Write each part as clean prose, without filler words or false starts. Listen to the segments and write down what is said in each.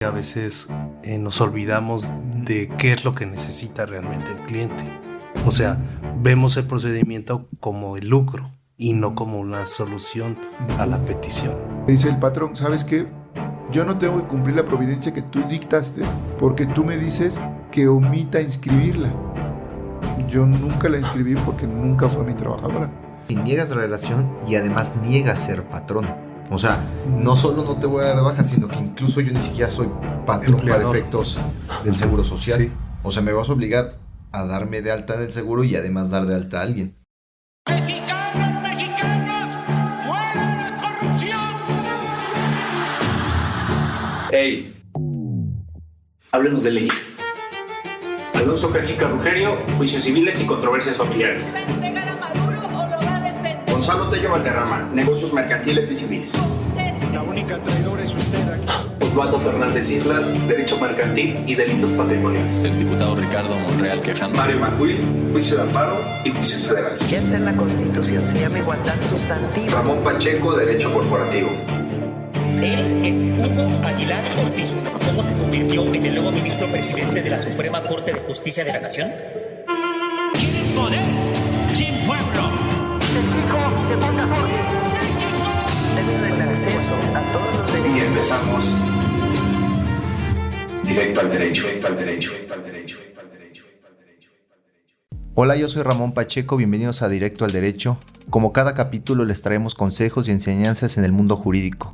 A veces nos olvidamos de qué es lo que necesita realmente el cliente. O sea, vemos el procedimiento como el lucro y no como una solución a la petición. Dice el patrón, ¿sabes qué? Yo no tengo que cumplir la providencia que tú dictaste porque tú me dices que omita inscribirla. Yo nunca la inscribí porque nunca fue mi trabajadora. Y niegas la relación y además niegas ser patrón. O sea, no solo no te voy a dar de baja, sino que incluso yo ni siquiera soy patrón Empleador. para efectos del seguro social. Sí. O sea, me vas a obligar a darme de alta en el seguro y además dar de alta a alguien. ¡Mexicanos, mexicanos! ¡Muera la corrupción! ¡Ey! Hablemos de leyes. Alonso Cajica Rugerio, juicios civiles y controversias familiares. ¿Va a entregar a Maduro o lo va a defender? Gonzalo Tello Valderrama, negocios mercantiles y civiles. La única traidora es usted aquí. Osvaldo Fernández Islas, derecho mercantil y delitos patrimoniales. El diputado Ricardo Monreal Quejano. Mario Macuil, juicio de amparo y juicios federales. Ya está en la Constitución, se llama igualdad sustantiva. Ramón Pacheco, derecho corporativo. Él es Hugo Aguilar Ortiz. ¿Cómo se convirtió en el nuevo ministro presidente de la Suprema Corte de Justicia de la Nación? Tienen poder sin pueblo. Deben el acceso a todos los derechos. Y empezamos directo al derecho, directo al derecho, directo al derecho, directo al derecho, directo al derecho, directo al derecho. Hola, yo soy Ramón Pacheco, bienvenidos a Directo al Derecho. Como cada capítulo les traemos consejos y enseñanzas en el mundo jurídico.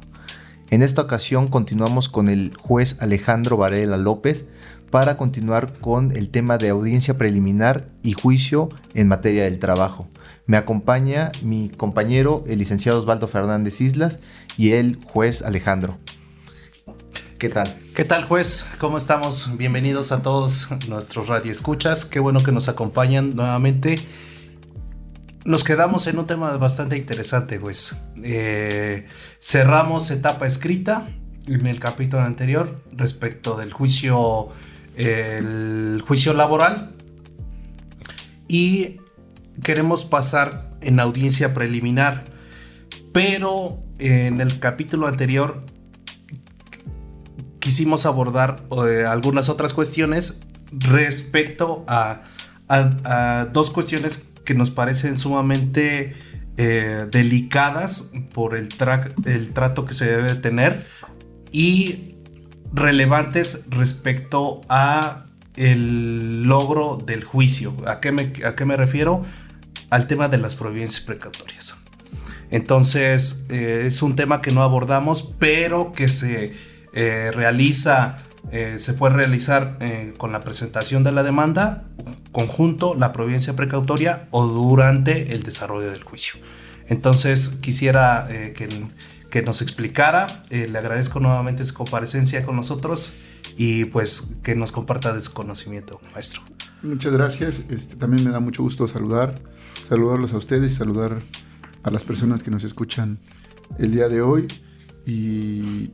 En esta ocasión continuamos con el juez Alejandro Varela López para continuar con el tema de audiencia preliminar y juicio en materia del trabajo. Me acompaña mi compañero, el licenciado Osvaldo Fernández Islas, y el juez Alejandro. ¿Qué tal? ¿Qué tal, juez? ¿Cómo estamos? Bienvenidos a todos nuestros radioescuchas. Qué bueno que nos acompañan nuevamente. Nos quedamos en un tema bastante interesante, juez. Cerramos etapa escrita en el capítulo anterior respecto del juicio, el juicio laboral, y queremos pasar en audiencia preliminar, pero en el capítulo anterior quisimos abordar algunas otras cuestiones respecto a dos cuestiones que nos parecen sumamente delicadas por el trato que se debe tener y relevantes respecto a el logro del juicio. ¿A qué me refiero? Al tema de las providencias precautorias. Entonces, es un tema que no abordamos, pero que se puede realizar con la presentación de la demanda, conjunto, la providencia precautoria o durante el desarrollo del juicio. Entonces quisiera que nos explicara. Le agradezco nuevamente su comparecencia con nosotros y pues que nos comparta de su conocimiento, maestro. Muchas gracias. También me da mucho gusto saludarlos a ustedes y saludar a las personas que nos escuchan el día de hoy y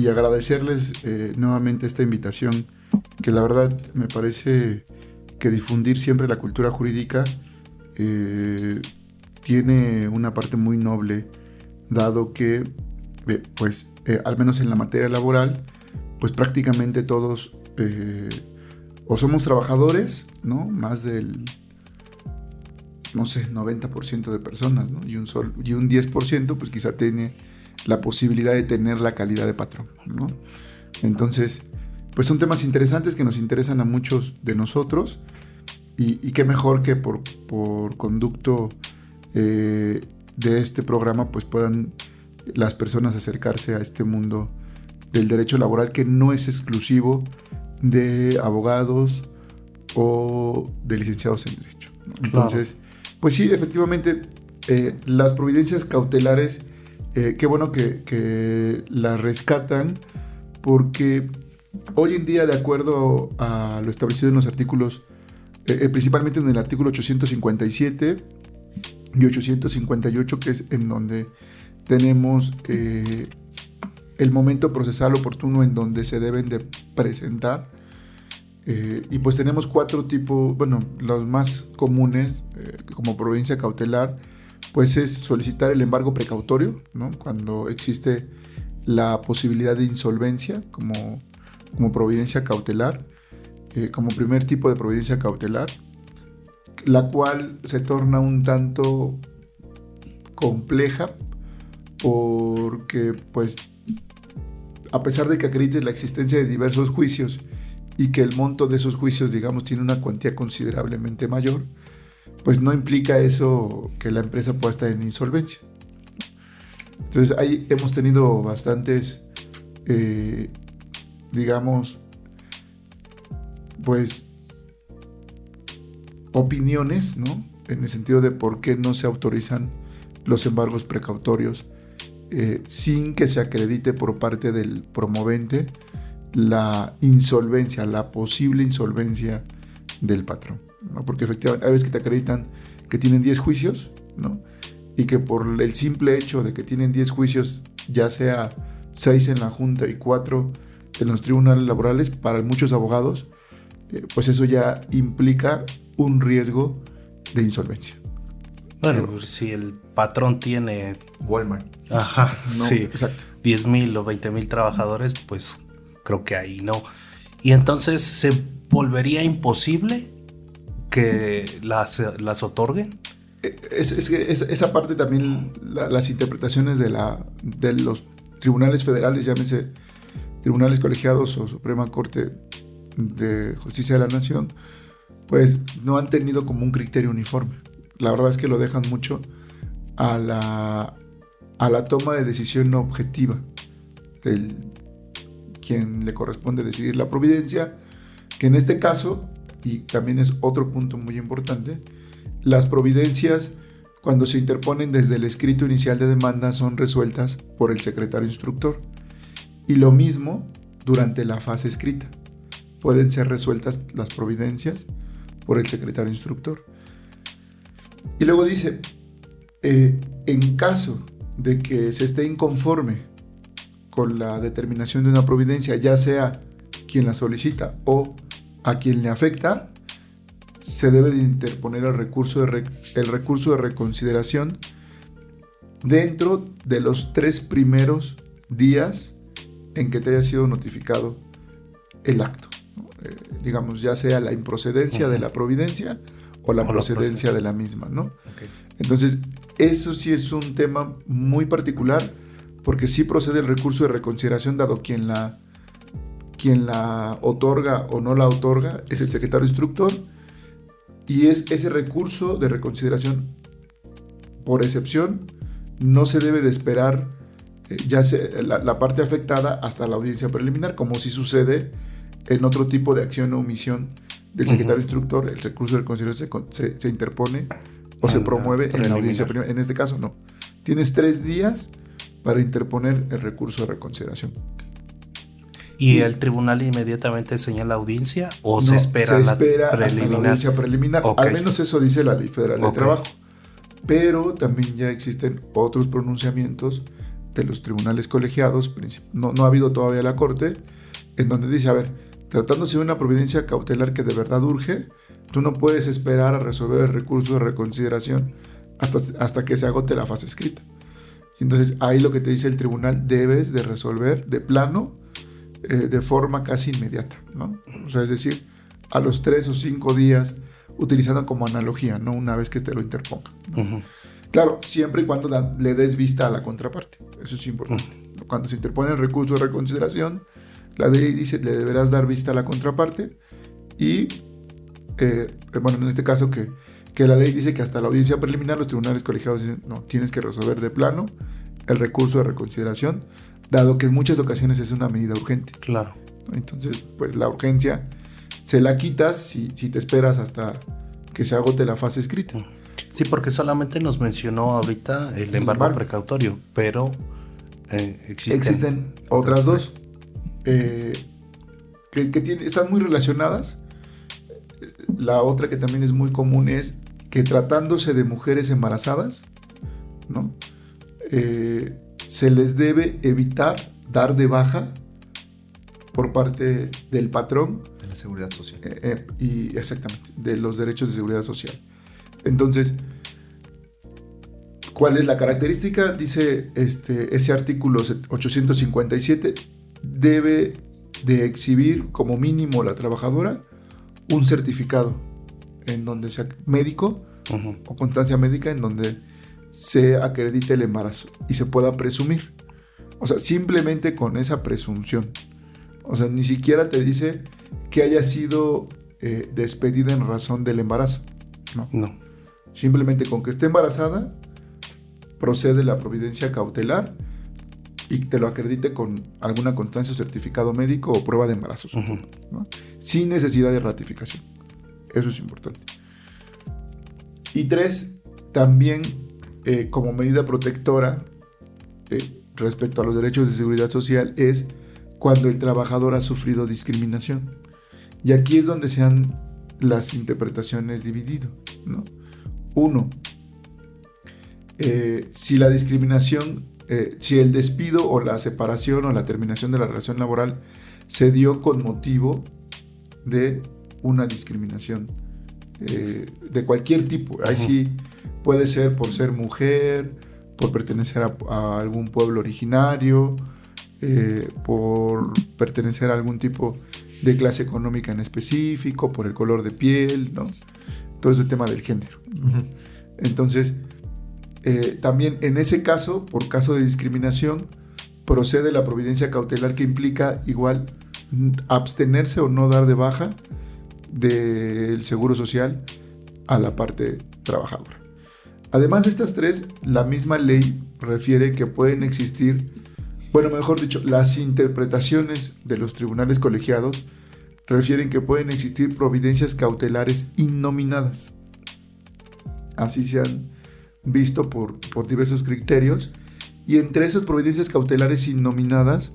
agradecerles nuevamente esta invitación, que la verdad me parece que difundir siempre la cultura jurídica tiene una parte muy noble, dado que al menos en la materia laboral pues prácticamente todos o somos trabajadores, ¿no? Más del 90% de personas, ¿no? y un 10% pues quizá tiene la posibilidad de tener la calidad de patrón, ¿no? Entonces, pues son temas interesantes que nos interesan a muchos de nosotros y qué mejor que por conducto de este programa pues puedan las personas acercarse a este mundo del derecho laboral, que no es exclusivo de abogados o de licenciados en derecho, ¿no? Entonces, pues sí, efectivamente, las providencias cautelares, qué bueno que las rescatan, porque hoy en día, de acuerdo a lo establecido en los artículos, principalmente en el artículo 857 y 858, que es en donde tenemos el momento procesal oportuno en donde se deben de presentar, y pues tenemos 4 tipos, los más comunes como providencia cautelar, pues es solicitar el embargo precautorio, ¿no? Cuando existe la posibilidad de insolvencia como providencia cautelar, como primer tipo de providencia cautelar, la cual se torna un tanto compleja porque, pues, a pesar de que acredites la existencia de diversos juicios y que el monto de esos juicios, digamos, tiene una cuantía considerablemente mayor, pues no implica eso que la empresa pueda estar en insolvencia. Entonces ahí hemos tenido bastantes, digamos, pues, opiniones, ¿no? En el sentido de por qué no se autorizan los embargos precautorios sin que se acredite por parte del promovente la insolvencia, la posible insolvencia del patrón, ¿no? Porque efectivamente hay veces que te acreditan que tienen 10 juicios, ¿no? Y que por el simple hecho de que tienen 10 juicios, ya sea 6 en la Junta y 4 en los tribunales laborales, para muchos abogados, pues eso ya implica un riesgo de insolvencia. Bueno, pues si el patrón tiene Walmart. Ajá, No, sí, exacto. 10,000 o 20,000 trabajadores, pues creo que ahí no. Y entonces se volvería imposible que las otorguen. Es que esa parte también, las interpretaciones de los tribunales federales, llámese tribunales colegiados o Suprema Corte de Justicia de la Nación, pues no han tenido como un criterio uniforme. La verdad es que lo dejan mucho a la toma de decisión objetiva del quien le corresponde decidir la providencia, que en este caso, y también es otro punto muy importante, las providencias, cuando se interponen desde el escrito inicial de demanda, son resueltas por el secretario instructor, y lo mismo durante la fase escrita. Pueden ser resueltas las providencias por el secretario instructor. Y luego dice, en caso de que se esté inconforme con la determinación de una providencia, ya sea quien la solicita o a quien le afecta, se debe de interponer el recurso de reconsideración dentro de los 3 primeros días en que te haya sido notificado el acto. Digamos, ya sea la improcedencia de la providencia o la procedencia de la misma, ¿no? Okay. Entonces, eso sí es un tema muy particular, porque sí procede el recurso de reconsideración, dado quien la otorga o no la otorga es el secretario instructor, y es ese recurso de reconsideración, por excepción, no se debe de esperar la parte afectada hasta la audiencia preliminar, como si sucede en otro tipo de acción o omisión del secretario instructor. El recurso de reconsideración se interpone o se promueve en la audiencia preliminar. En este caso no. Tienes 3 días para interponer el recurso de reconsideración. ¿Y el tribunal inmediatamente señala audiencia o No, se espera hasta la preliminar? audiencia preliminar. Okay. Al menos eso dice la Ley Federal del Trabajo. Pero también ya existen otros pronunciamientos de los tribunales colegiados. No ha habido todavía la Corte, en donde dice, a ver, tratándose de una providencia cautelar que de verdad urge, tú no puedes esperar a resolver el recurso de reconsideración hasta que se agote la fase escrita. Y entonces ahí lo que te dice el tribunal, debes de resolver de plano, de forma casi inmediata, ¿no? O sea, es decir, a los 3 o 5 días, utilizando como analogía, ¿no? Una vez que te lo interponga, ¿no? Claro, siempre y cuando le des vista a la contraparte. Eso es importante. Cuando se interpone el recurso de reconsideración, la ley dice, le deberás dar vista a la contraparte, y bueno, en este caso que la ley dice que hasta la audiencia preliminar los tribunales colegiados dicen, no, tienes que resolver de plano el recurso de reconsideración, dado que en muchas ocasiones es una medida urgente. Claro. Entonces, pues la urgencia se la quitas si te esperas hasta que se agote la fase escrita. Sí, porque solamente nos mencionó ahorita el embargo precautorio, pero existen otras dos que están muy relacionadas. La otra que también es muy común es que tratándose de mujeres embarazadas, ¿no? Se les debe evitar dar de baja por parte del patrón de la seguridad social y exactamente de los derechos de seguridad social. Entonces, ¿Cuál es la característica? Dice ese artículo 857, debe de exhibir como mínimo la trabajadora un certificado en donde sea médico o constancia médica en donde se acredite el embarazo y se pueda presumir. O sea, simplemente con esa presunción. O sea, ni siquiera te dice que haya sido despedida en razón del embarazo. No. Simplemente con que esté embarazada, procede la providencia cautelar y te lo acredite con alguna constancia o certificado médico o prueba de embarazo, ¿no? Sin necesidad de ratificación. Eso es importante. Y 3, también como medida protectora respecto a los derechos de seguridad social es cuando el trabajador ha sufrido discriminación. Y aquí es donde se han las interpretaciones dividido, ¿no? 1. Si la discriminación, si el despido o la separación o la terminación de la relación laboral se dio con motivo de una discriminación de cualquier tipo. Ahí sí puede ser por ser mujer, por pertenecer a algún pueblo originario, por pertenecer a algún tipo de clase económica en específico, por el color de piel, ¿no? Todo ese tema del género. Entonces, también en ese caso, por caso de discriminación, procede la providencia cautelar que implica igual abstenerse o no dar de baja del seguro social a la parte trabajadora. Además de estas 3, la misma ley refiere que pueden existir, bueno, mejor dicho, las interpretaciones de los tribunales colegiados refieren que pueden existir providencias cautelares innominadas. Así se han visto por diversos criterios, y entre esas providencias cautelares innominadas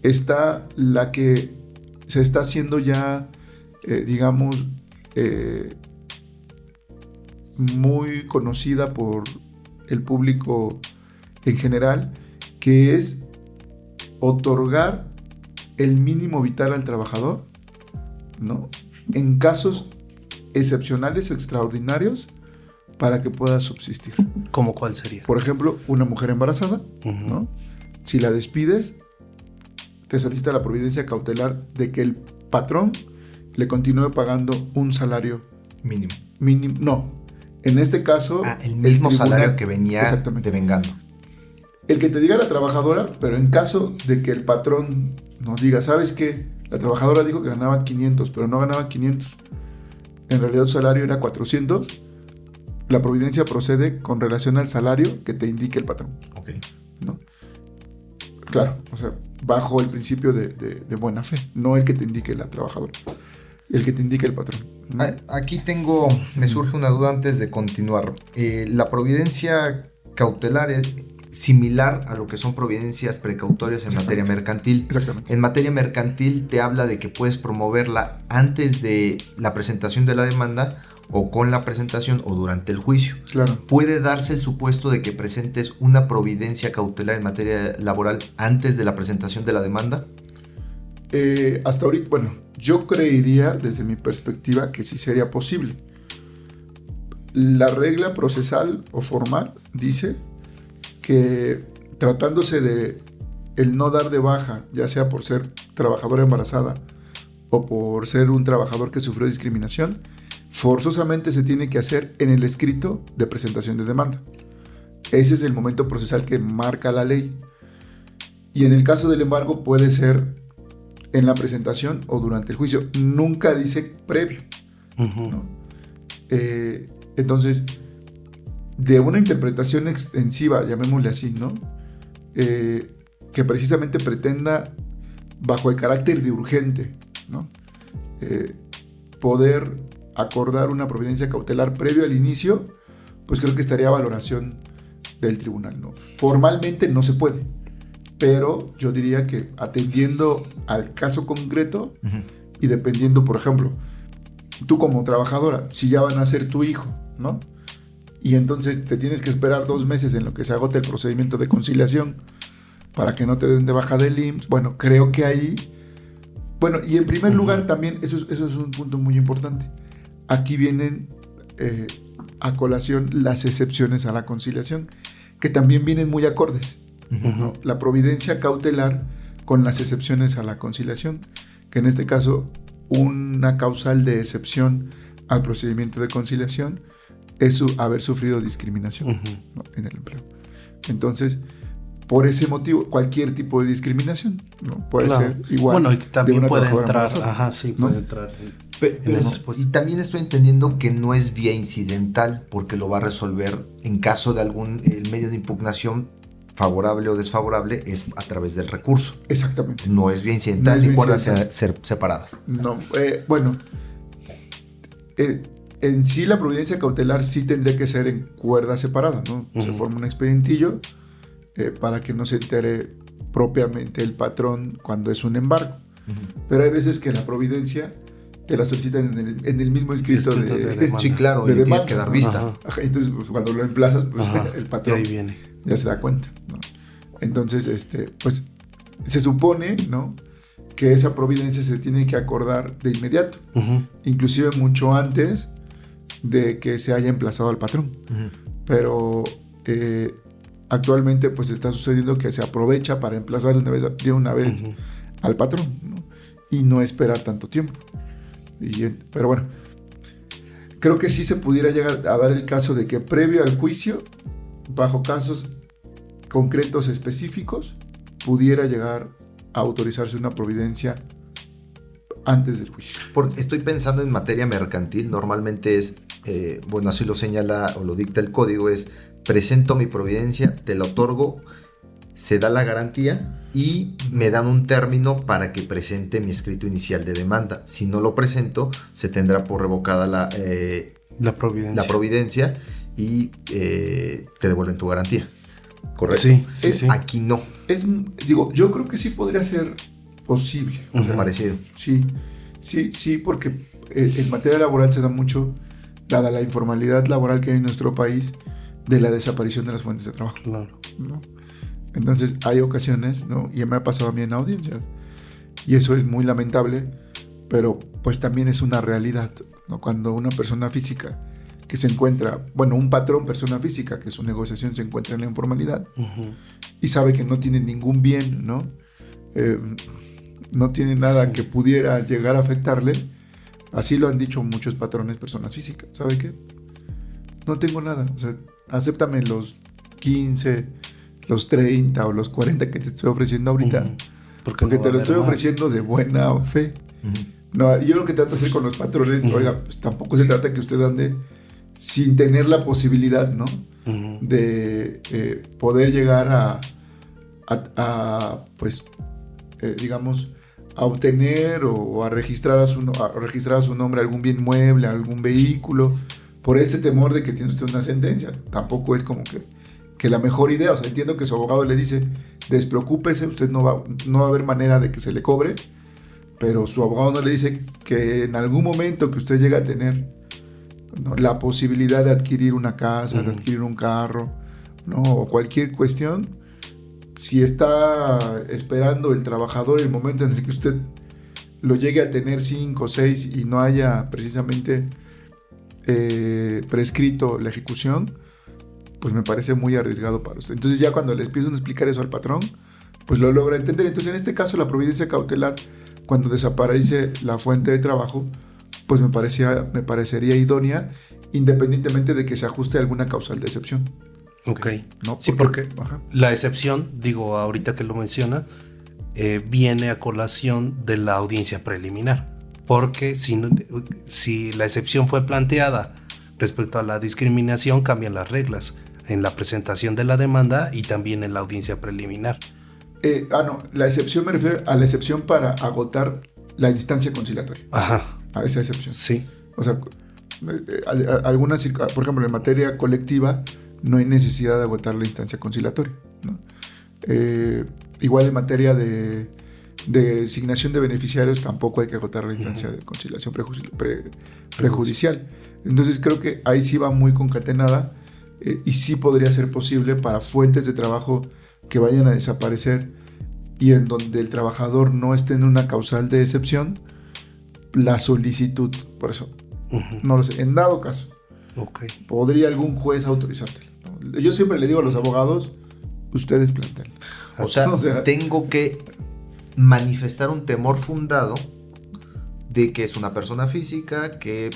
está la que se está haciendo ya, digamos, muy conocida por el público en general, que es otorgar el mínimo vital al trabajador, ¿no? En casos excepcionales o extraordinarios para que pueda subsistir. ¿Cómo cuál sería? Por ejemplo, una mujer embarazada, ¿no? Si la despides, te solicita la providencia cautelar de que el patrón le continúe pagando un salario mínimo. No, en este caso... el mismo salario que venía devengando. El que te diga la trabajadora, pero en caso de que el patrón nos diga, ¿sabes qué? La trabajadora dijo que ganaba 500, pero no ganaba 500. En realidad su salario era 400. La providencia procede con relación al salario que te indique el patrón. Ok. ¿No? Claro, o sea, bajo el principio de buena fe, no el que te indique la trabajadora, el que te indique el patrón. ¿No? Aquí me surge una duda antes de continuar. La providencia cautelar es similar a lo que son providencias precautorias en materia mercantil. Exactamente. En materia mercantil te habla de que puedes promoverla antes de la presentación de la demanda o con la presentación o durante el juicio. Claro. ¿Puede darse el supuesto de que presentes una providencia cautelar en materia laboral antes de la presentación de la demanda? Hasta ahorita, bueno, yo creería desde mi perspectiva que sí sería posible. La regla procesal o formal dice que tratándose de el no dar de baja, ya sea por ser trabajadora embarazada o por ser un trabajador que sufrió discriminación, forzosamente se tiene que hacer en el escrito de presentación de demanda. Ese es el momento procesal que marca la ley. Y en el caso del embargo puede ser en la presentación o durante el juicio. Nunca dice previo. ¿No? Entonces, de una interpretación extensiva, llamémosle así, ¿no? Que precisamente pretenda, bajo el carácter de urgente, ¿no? Poder acordar una providencia cautelar previo al inicio, pues creo que estaría a valoración del tribunal, ¿no? Formalmente no se puede, pero yo diría que atendiendo al caso concreto y dependiendo, por ejemplo, tú como trabajadora, si ya van a ser tu hijo, ¿no? Y entonces te tienes que esperar 2 meses en lo que se agote el procedimiento de conciliación para que no te den de baja del IMSS. Bueno, creo que ahí... Bueno, y en primer lugar también, eso es un punto muy importante. Aquí vienen a colación las excepciones a la conciliación, que también vienen muy acordes, ¿no? La providencia cautelar con las excepciones a la conciliación, que en este caso una causal de excepción al procedimiento de conciliación es haber sufrido discriminación, ¿no? En el empleo. Entonces, por ese motivo, cualquier tipo de discriminación, ¿no? Puede ser igual. Bueno, y también de una puede trabajadora entrar, embarazada, puede ¿no? entrar Y también estoy entendiendo que no es vía incidental, porque lo va a resolver en caso de algún el medio de impugnación favorable o desfavorable, es a través del recurso. Exactamente. No es vía incidental, No es ni vía cuerdas incidental. separadas. No, bueno, en sí la providencia cautelar sí tendría que ser en cuerda separada, ¿no? Se forma un expedientillo para que no se entere propiamente el patrón cuando es un embargo. Pero hay veces que la providencia te la solicitan en el mismo escrito de demanda. Sí, claro, de y le demanda, tienes que dar ¿no? vista. Ajá, entonces, pues, cuando lo emplazas, pues el patrón y ahí viene. ya se da cuenta, ¿no? Entonces, pues se supone, ¿no?, que esa providencia se tiene que acordar de inmediato, inclusive mucho antes de que se haya emplazado al patrón. Pero actualmente pues está sucediendo que se aprovecha para emplazar de una vez al patrón, ¿no? Y no esperar tanto tiempo. Pero bueno, creo que sí se pudiera llegar a dar el caso de que previo al juicio, bajo casos concretos específicos, pudiera llegar a autorizarse una providencia antes del juicio. Estoy pensando en materia mercantil, normalmente es, bueno, así lo señala o lo dicta el código, es presento mi providencia, te la otorgo, se da la garantía y me dan un término para que presente mi escrito inicial de demanda. Si no lo presento, se tendrá por revocada la providencia y te devuelven tu garantía. ¿Correcto? Sí. Aquí no. Yo creo que sí podría ser posible. O sea, parecido. Sí, porque en materia laboral se da mucho, dada la informalidad laboral que hay en nuestro país, de la desaparición de las fuentes de trabajo. Claro. ¿No? Entonces hay ocasiones, ¿no?, y me ha pasado a mí en audiencias, y eso es muy lamentable, pero pues también es una realidad, ¿no? Cuando una persona física que se encuentra, un patrón persona física, que su negociación se encuentra en la informalidad, y sabe que no tiene ningún bien, ¿no? No tiene nada que pudiera llegar a afectarle. Así lo han dicho muchos patrones personas físicas. ¿Sabe qué? No tengo nada. O sea, acéptame los 15, los 30 o los 40 que te estoy ofreciendo ahorita. Porque te lo estoy ofreciendo de buena fe. No, yo lo que trato de hacer con los patrones, oiga, pues tampoco se trata que usted ande sin tener la posibilidad, ¿no? De poder llegar digamos, a obtener o a registrar a su nombre algún bien mueble, algún vehículo, por este temor de que tiene usted una sentencia. Tampoco es como que la mejor idea. O sea, entiendo que su abogado le dice, despreocúpese, usted no va a haber manera de que se le cobre, pero su abogado no le dice que en algún momento que usted llegue a tener, ¿no?, la posibilidad de adquirir una casa, de adquirir un carro, ¿no?, o cualquier cuestión, si está esperando el trabajador el momento en el que usted lo llegue a tener 5 o 6 y no haya precisamente prescrito la ejecución, pues me parece muy arriesgado para usted. Entonces ya cuando le empiezan a explicar eso al patrón, pues lo logra entender. Entonces en este caso la providencia cautelar, cuando desaparece la fuente de trabajo, pues me parecería idónea, independientemente de que se ajuste a alguna causal de excepción. Ok. ¿No? Sí, porque la excepción, digo, ahorita que lo menciona, viene a colación de la audiencia preliminar. Porque si la excepción fue planteada respecto a la discriminación, cambian las reglas en la presentación de la demanda y también en la audiencia preliminar. No, la excepción me refiero a la excepción para agotar la instancia conciliatoria. Ajá. A esa excepción. Sí. O sea, algunas, por ejemplo, en materia colectiva no hay necesidad de agotar la instancia conciliatoria, ¿no? Igual en materia de designación de beneficiarios tampoco hay que agotar la instancia de conciliación prejudicial. Entonces creo que ahí sí va muy concatenada y sí podría ser posible para fuentes de trabajo que vayan a desaparecer y en donde el trabajador no esté en una causal de excepción, la solicitud. Por eso, no lo sé. En dado caso, podría algún juez autorizártelo, ¿no? yo siempre le digo a los abogados, ustedes planteen. O sea, tengo que manifestar un temor fundado de que es una persona física que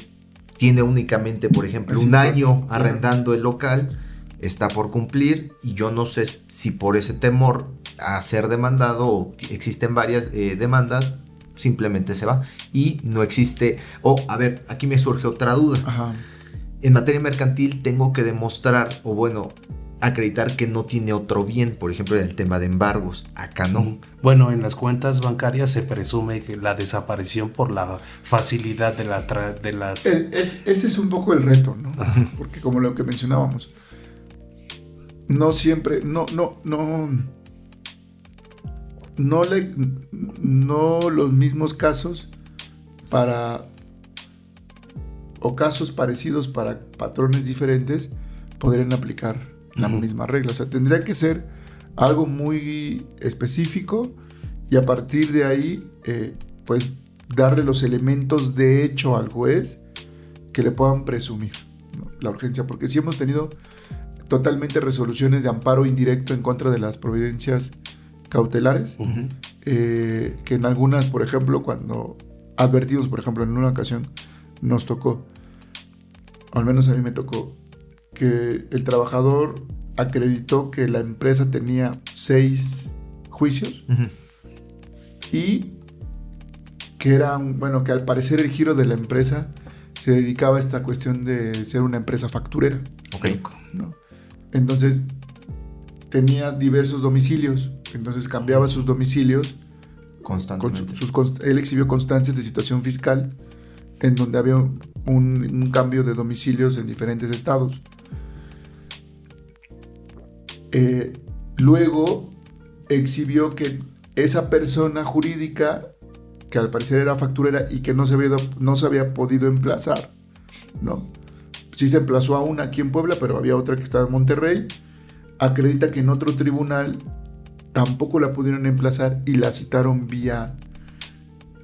tiene únicamente, por ejemplo, un año arrendando el local, está por cumplir y yo no sé si por ese temor a ser demandado o existen varias demandas, simplemente se va y no existe. A ver, aquí me surge otra duda. Ajá. En materia mercantil tengo que demostrar, o bueno, acreditar que no tiene otro bien, por ejemplo, en el tema de embargos. Acá no. Bueno, en las cuentas bancarias se presume que la desaparición por la facilidad de las... Ese es un poco el reto, ¿no? Porque como lo que mencionábamos, no siempre, no los mismos casos o casos parecidos para patrones diferentes podrían aplicar la misma regla. O sea, tendría que ser algo muy específico y a partir de ahí, pues darle los elementos de hecho al juez que le puedan presumir, ¿no?, la urgencia. Porque sí hemos tenido totalmente resoluciones de amparo indirecto en contra de las providencias cautelares, que en algunas, por ejemplo, cuando advertimos, por ejemplo, en una ocasión nos tocó, al menos a mí me tocó, que el trabajador acreditó que la empresa tenía 6 juicios y que que al parecer el giro de la empresa se dedicaba a esta cuestión de ser una empresa facturera. Okay. ¿No? Entonces tenía diversos domicilios, entonces cambiaba sus domicilios constantemente. Él exhibió constancias de situación fiscal en donde había un cambio de domicilios en diferentes estados. Luego exhibió que esa persona jurídica, que al parecer era facturera y que no se había podido emplazar, ¿no? Sí se emplazó a una aquí en Puebla, pero había otra que estaba en Monterrey. Acredita que en otro tribunal tampoco la pudieron emplazar y la citaron vía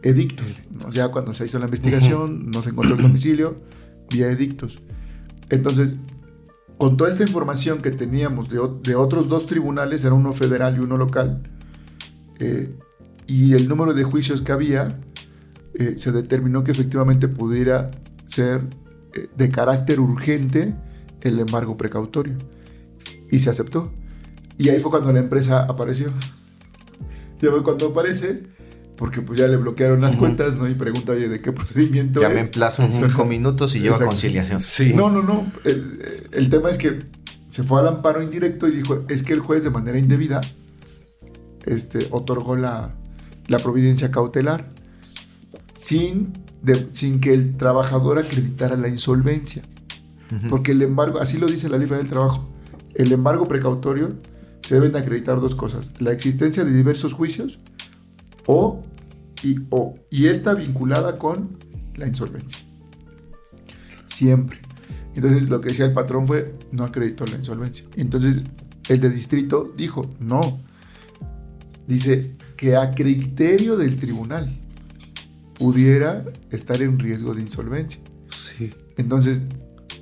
edictos, ¿no? Ya cuando se hizo la investigación, no se encontró el domicilio, vía edictos. Entonces, con toda esta información que teníamos de otros 2 tribunales, era uno federal y uno local, y el número de juicios que había, se determinó que efectivamente pudiera ser de carácter urgente el embargo precautorio. Y se aceptó. Y ahí fue cuando la empresa apareció. Ya fue cuando aparece, porque pues ya le bloquearon las cuentas, ¿no? Y pregunta, oye, ¿de qué procedimiento ya me emplazo en 5 minutos y lleva conciliación. Sí. No. El tema es que se fue al amparo indirecto y dijo, es que el juez de manera indebida otorgó la providencia cautelar sin que el trabajador acreditara la insolvencia. Porque el embargo, así lo dice la Ley Federal del Trabajo, el embargo precautorio se deben de acreditar 2 cosas: la existencia de diversos juicios y esta vinculada con la insolvencia. Siempre. Entonces lo que decía el patrón fue, no acreditó la insolvencia. Entonces el de distrito dijo, no. Dice que a criterio del tribunal pudiera estar en riesgo de insolvencia. Sí. Entonces,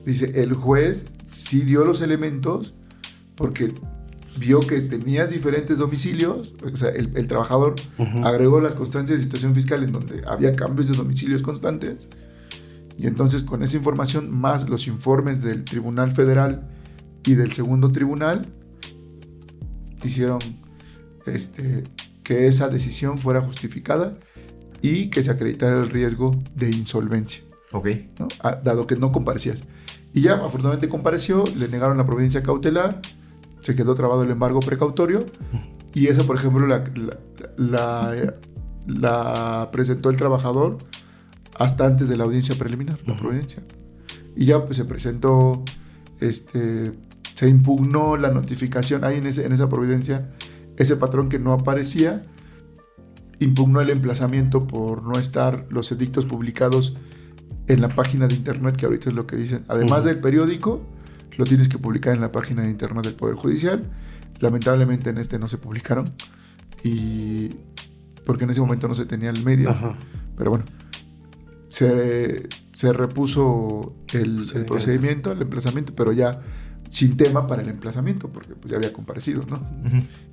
dice, el juez sí dio los elementos porque vio que tenías diferentes domicilios, o sea, el trabajador agregó las constancias de situación fiscal en donde había cambios de domicilios constantes, y entonces con esa información más los informes del Tribunal Federal y del segundo tribunal hicieron que esa decisión fuera justificada y que se acreditara el riesgo de insolvencia. Ok. ¿No? Dado que no comparecías. Y ya, afortunadamente compareció, le negaron la providencia cautelar, se quedó trabado el embargo precautorio, y esa, por ejemplo, la presentó el trabajador hasta antes de la audiencia preliminar, la providencia. Y ya pues se presentó, se impugnó la notificación, ahí en esa providencia, ese patrón que no aparecía, impugnó el emplazamiento por no estar los edictos publicados en la página de internet, que ahorita es lo que dicen. Además del periódico, lo tienes que publicar en la página de internet del Poder Judicial. Lamentablemente en no se publicaron, porque en ese momento no se tenía el medio. Pero bueno, se repuso el procedimiento, el emplazamiento, pero ya sin tema para el emplazamiento, porque pues, ya había comparecido, ¿no?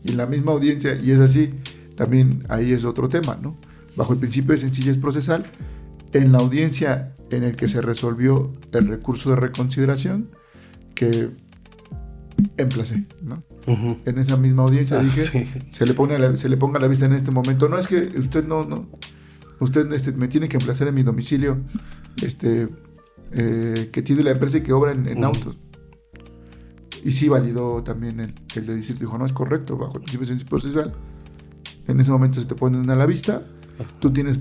Y en la misma audiencia, y es así, también ahí es otro tema, ¿no? Bajo el principio de sencillez procesal, en la audiencia en el que se resolvió el recurso de reconsideración, que emplacé, ¿no? En esa misma audiencia dije, se le ponga la vista en este momento. No es que usted usted me tiene que emplazar en mi domicilio, que tiene la empresa y que obra en autos. Y sí validó también el de distrito. Dijo, no, es correcto, bajo el principio de sencillez procesal. En ese momento se te ponen a la vista, tú tienes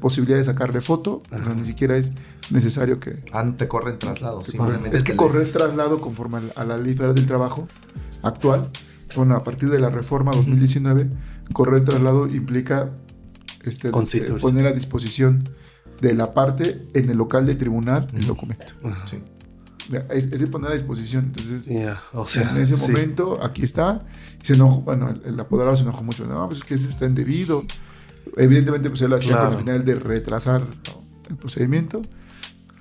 posibilidad de sacarle foto, o sea, ni siquiera es necesario que... no te corren traslado, Es que correr traslado conforme a la Ley Federal del Trabajo actual, bueno, a partir de la reforma 2019, correr traslado implica poner a disposición de la parte en el local de tribunal el documento. Sí. Es de poner a disposición. Entonces, en ese momento, aquí está, se enojó, bueno, el apoderado se enojó mucho, no, pues es que eso está indebido. Evidentemente, pues él hacía con la finalidad de retrasar, ¿no?, el procedimiento.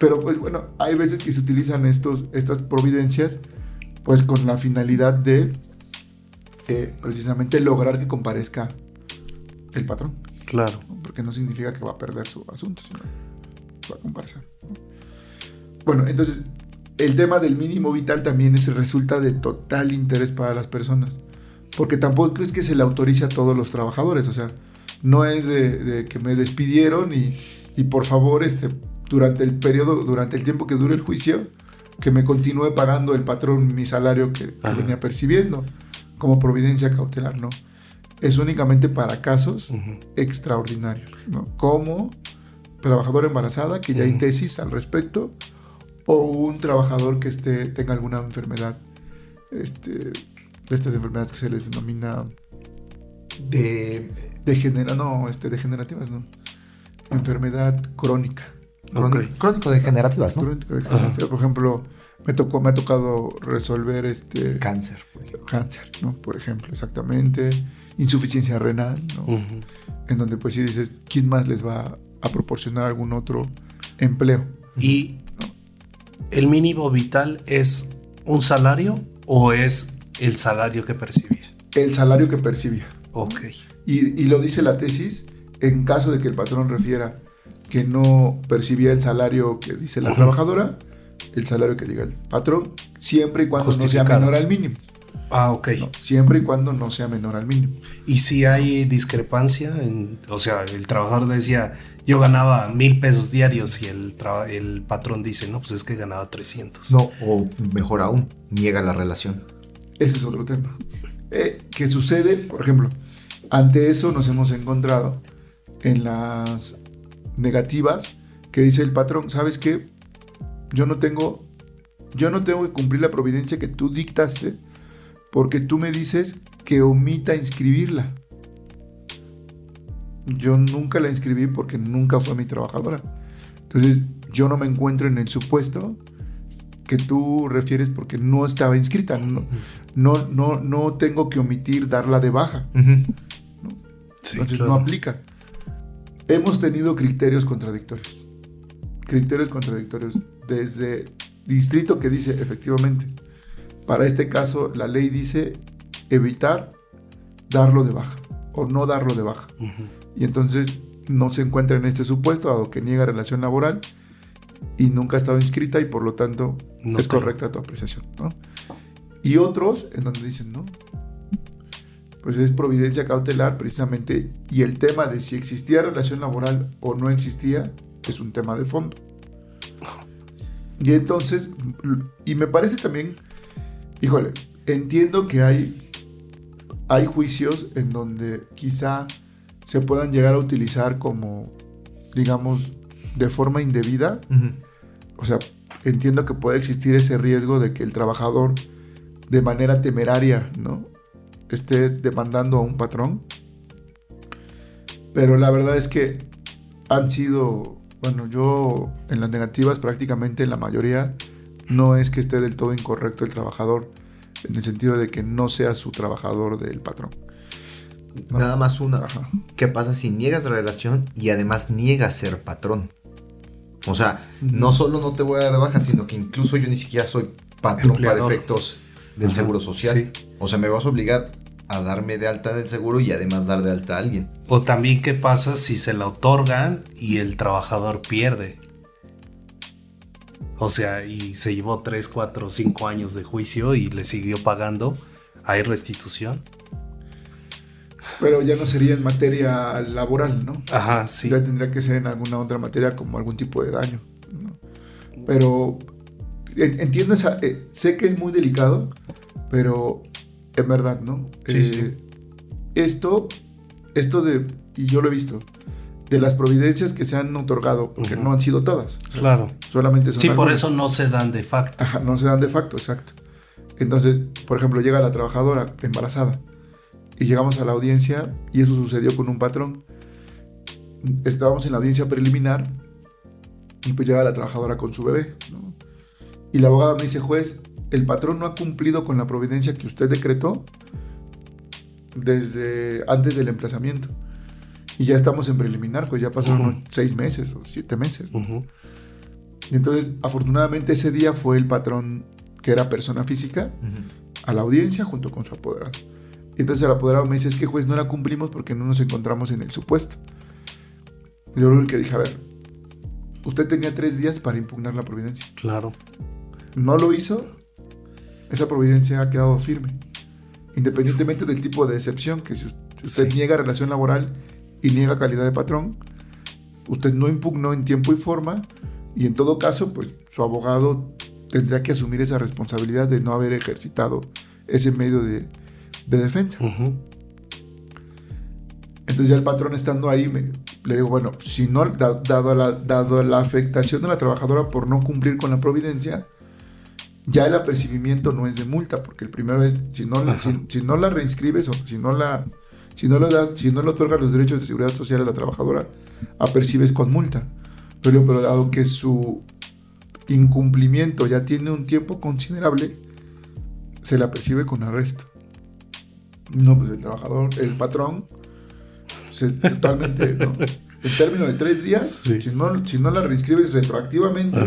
Pero, pues bueno, hay veces que se utilizan estas providencias, pues con la finalidad de precisamente lograr que comparezca el patrón. Claro. ¿No? Porque no significa que va a perder su asunto, sino que va a comparecer, ¿no? Bueno, entonces, el tema del mínimo vital también resulta de total interés para las personas. Porque tampoco es que se le autorice a todos los trabajadores, o sea, no es de que me despidieron y por favor, durante el tiempo que dure el juicio, que me continúe pagando el patrón mi salario que venía percibiendo como providencia cautelar, ¿no? Es únicamente para casos extraordinarios, ¿no? Como trabajadora embarazada, que ya hay tesis al respecto, o un trabajador que tenga alguna enfermedad, de estas enfermedades que se les denomina degenerativas, ¿no? Enfermedad crónica. Crónico-degenerativas, ¿no? Crónico-degenerativas. Por ejemplo, me ha tocado resolver cáncer, por ejemplo. Cáncer, ¿no? Por ejemplo, exactamente. Insuficiencia renal, ¿no? En donde pues sí dices, ¿quién más les va a proporcionar algún otro empleo? Y ¿el mínimo vital es un salario o es el salario que percibía? El salario que percibía. Ok. Y lo dice la tesis, en caso de que el patrón refiera que no percibía el salario que dice la trabajadora, el salario que diga el patrón, siempre y cuando no sea menor al mínimo. Ok. No, siempre y cuando no sea menor al mínimo. ¿Y si hay discrepancia? O sea, el trabajador decía, yo ganaba 1,000 pesos diarios y el patrón dice, no, pues es que ganaba 300. No, o mejor aún, niega la relación. Ese es otro tema. ¿Qué sucede? Por ejemplo, ante eso nos hemos encontrado en las negativas que dice el patrón, ¿sabes qué? Yo no tengo que cumplir la providencia que tú dictaste porque tú me dices que omita inscribirla. Yo nunca la inscribí porque nunca fue mi trabajadora. Entonces, yo no me encuentro en el supuesto que tú refieres porque no estaba inscrita. No tengo que omitir darla de baja. ¿No? Sí, entonces, claro, no aplica. Hemos tenido criterios contradictorios. Desde distrito que dice, efectivamente, para este caso la ley dice evitar darlo de baja o no darlo de baja. Y entonces no se encuentra en este supuesto, dado que niega relación laboral y nunca ha estado inscrita y por lo tanto no es correcta tu apreciación, ¿no? Y otros en donde dicen, no, pues es providencia cautelar precisamente, y el tema de si existía relación laboral o no existía es un tema de fondo. Y entonces, y me parece también, híjole, entiendo que hay juicios en donde quizá se puedan llegar a utilizar como, digamos, de forma indebida. O sea, entiendo que puede existir ese riesgo de que el trabajador de manera temeraria, ¿no?, esté demandando a un patrón. Pero la verdad es que han sido, bueno, yo en las negativas prácticamente en la mayoría no es que esté del todo incorrecto el trabajador, en el sentido de que no sea su trabajador del patrón. ¿No? Nada más una. Ajá. ¿Qué pasa si niegas la relación y además niegas ser patrón? O sea, no solo no te voy a dar de baja, sino que incluso yo ni siquiera soy patrón empleador. para efectos del seguro social. Sí. O sea, me vas a obligar a darme de alta del seguro y además dar de alta a alguien. O también qué pasa si se la otorgan y el trabajador pierde. O sea, y se llevó 3, 4, 5 años de juicio y le siguió pagando. ¿Hay restitución? Pero ya no sería en materia laboral, ¿no? Ajá, sí. Ya tendría que ser en alguna otra materia como algún tipo de daño, ¿no? Pero entiendo esa... sé que es muy delicado, pero en verdad, ¿no? Sí. Esto de... Y yo lo he visto. De las providencias que se han otorgado, porque no han sido todas. O sea, Claro. solamente son Sí, por algunas. eso no se dan de facto. Ajá, no se dan de facto, exacto. Entonces, por ejemplo, llega la trabajadora embarazada y llegamos a la audiencia y eso sucedió con un patrón. Estábamos en la audiencia preliminar y pues llega la trabajadora con su bebé, ¿no? Y la abogada me dice, juez, el patrón no ha cumplido con la providencia que usted decretó desde antes del emplazamiento. Y ya estamos en preliminar, pues ya pasaron unos 6 meses o 7 meses, ¿no? Y entonces, afortunadamente, ese día fue el patrón, que era persona física, a la audiencia junto con su apoderado. Y entonces el apoderado me dice, es que juez, no la cumplimos porque no nos encontramos en el supuesto. Y yo lo único que dije, a ver, usted tenía 3 días para impugnar la providencia. Claro. No lo hizo, esa providencia ha quedado firme. Independientemente del tipo de excepción, que si usted niega relación laboral y niega calidad de patrón, usted no impugnó en tiempo y forma, y en todo caso, pues su abogado tendría que asumir esa responsabilidad de no haber ejercitado ese medio de defensa. Entonces ya el patrón estando ahí, le digo, bueno, si no, dado la afectación de la trabajadora por no cumplir con la providencia, ya el apercibimiento no es de multa, porque el primero es, si no la reinscribes o si no le otorgas los derechos de seguridad social a la trabajadora, apercibes con multa. Pero dado que su incumplimiento ya tiene un tiempo considerable, se la percibe con arresto. No, pues el patrón, totalmente, ¿no? En términos de 3 días, si no la reinscribes retroactivamente,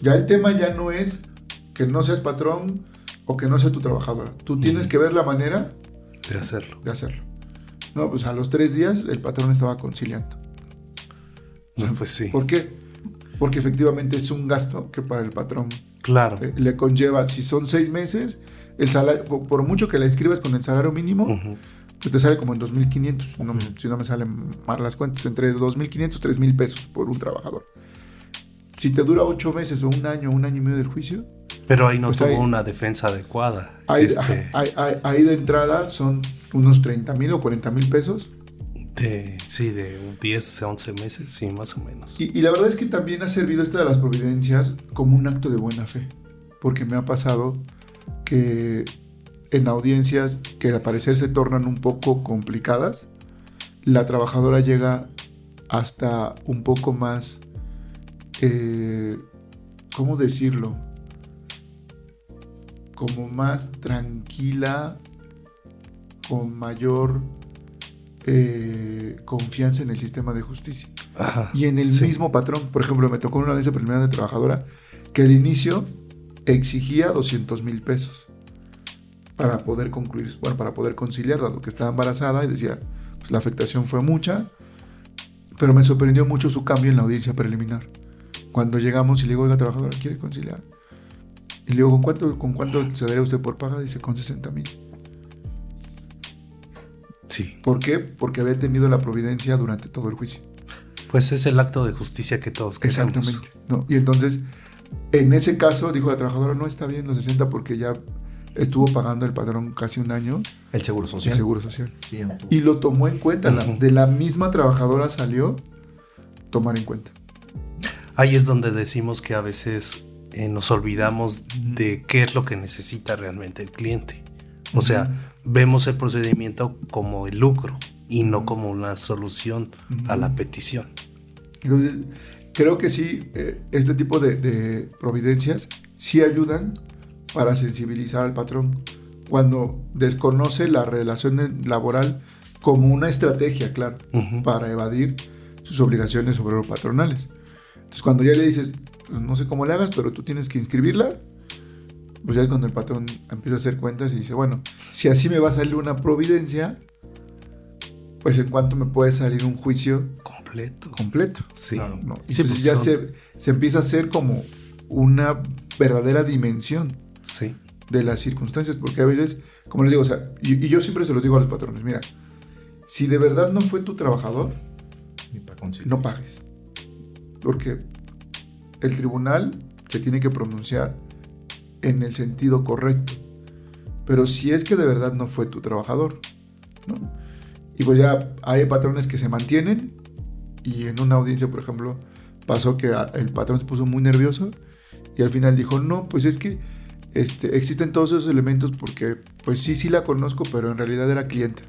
ya el tema ya no es que no seas patrón o que no sea tu trabajadora. Tú tienes que ver la manera de hacerlo. No, pues a los 3 días el patrón estaba conciliando. No, pues sí. ¿Por qué? Porque efectivamente es un gasto que para el patrón le conlleva, si son 6 meses, el salario, por mucho que la inscribas con el salario mínimo, pues te sale como en 2,500, si no me salen mal las cuentas, entre 2,500 y 3,000 pesos por un trabajador. Si te dura 8 meses o un año y medio del juicio. Pero ahí no pues tuvo una defensa adecuada. Ahí de entrada son unos 30,000 o 40,000 pesos. De 10 a 11 meses, sí, más o menos. Y la verdad es que también ha servido esta de las providencias como un acto de buena fe, porque me ha pasado que en audiencias que al parecer se tornan un poco complicadas, la trabajadora llega hasta un poco más, ¿cómo decirlo? Como más tranquila, con mayor confianza en el sistema de justicia. Y en el mismo patrón. Por ejemplo, me tocó una audiencia preliminar de trabajadora que al inicio exigía 200,000 pesos para poder concluir, para poder conciliar, dado que estaba embarazada, y decía, pues la afectación fue mucha, pero me sorprendió mucho su cambio en la audiencia preliminar. Cuando llegamos y le digo, oiga, trabajadora, ¿quiere conciliar? Y le digo, ¿con cuánto se daría usted por paga? Dice, con 60,000. Sí. ¿Por qué? Porque había tenido la providencia durante todo el juicio. Pues es el acto de justicia que todos queremos. Exactamente, ¿no? Y entonces, en ese caso, dijo la trabajadora, no está bien los 60 porque ya estuvo pagando el patrón casi un año. El seguro social. El seguro social. Sí, y lo tomó en cuenta. De la misma trabajadora salió tomar en cuenta. Ahí es donde decimos que a veces nos olvidamos de qué es lo que necesita realmente el cliente. O sea, vemos el procedimiento como el lucro y no como una solución a la petición. Entonces, creo que sí, este tipo de providencias sí ayudan para sensibilizar al patrón cuando desconoce la relación laboral como una estrategia, claro, para evadir sus obligaciones obrero-patronales. Entonces, cuando ya le dices, pues, no sé cómo le hagas, pero tú tienes que inscribirla, pues ya es cuando el patrón empieza a hacer cuentas y dice, bueno, si así me va a salir una providencia, pues en cuánto me puede salir un juicio completo. Sí. ¿no? Y Sí, entonces ya son... se empieza a hacer como una verdadera dimensión Sí. de las circunstancias, porque a veces, como les digo, o sea, y yo siempre se los digo a los patrones, mira, si de verdad no fue tu trabajador, no pagues, porque el tribunal se tiene que pronunciar en el sentido correcto, pero si es que de verdad no fue tu trabajador, ¿no? Y pues ya hay patrones que se mantienen, y en una audiencia, por ejemplo, pasó que el patrón se puso muy nervioso y al final dijo, no, pues es que existen todos esos elementos porque pues sí la conozco, pero en realidad era clienta,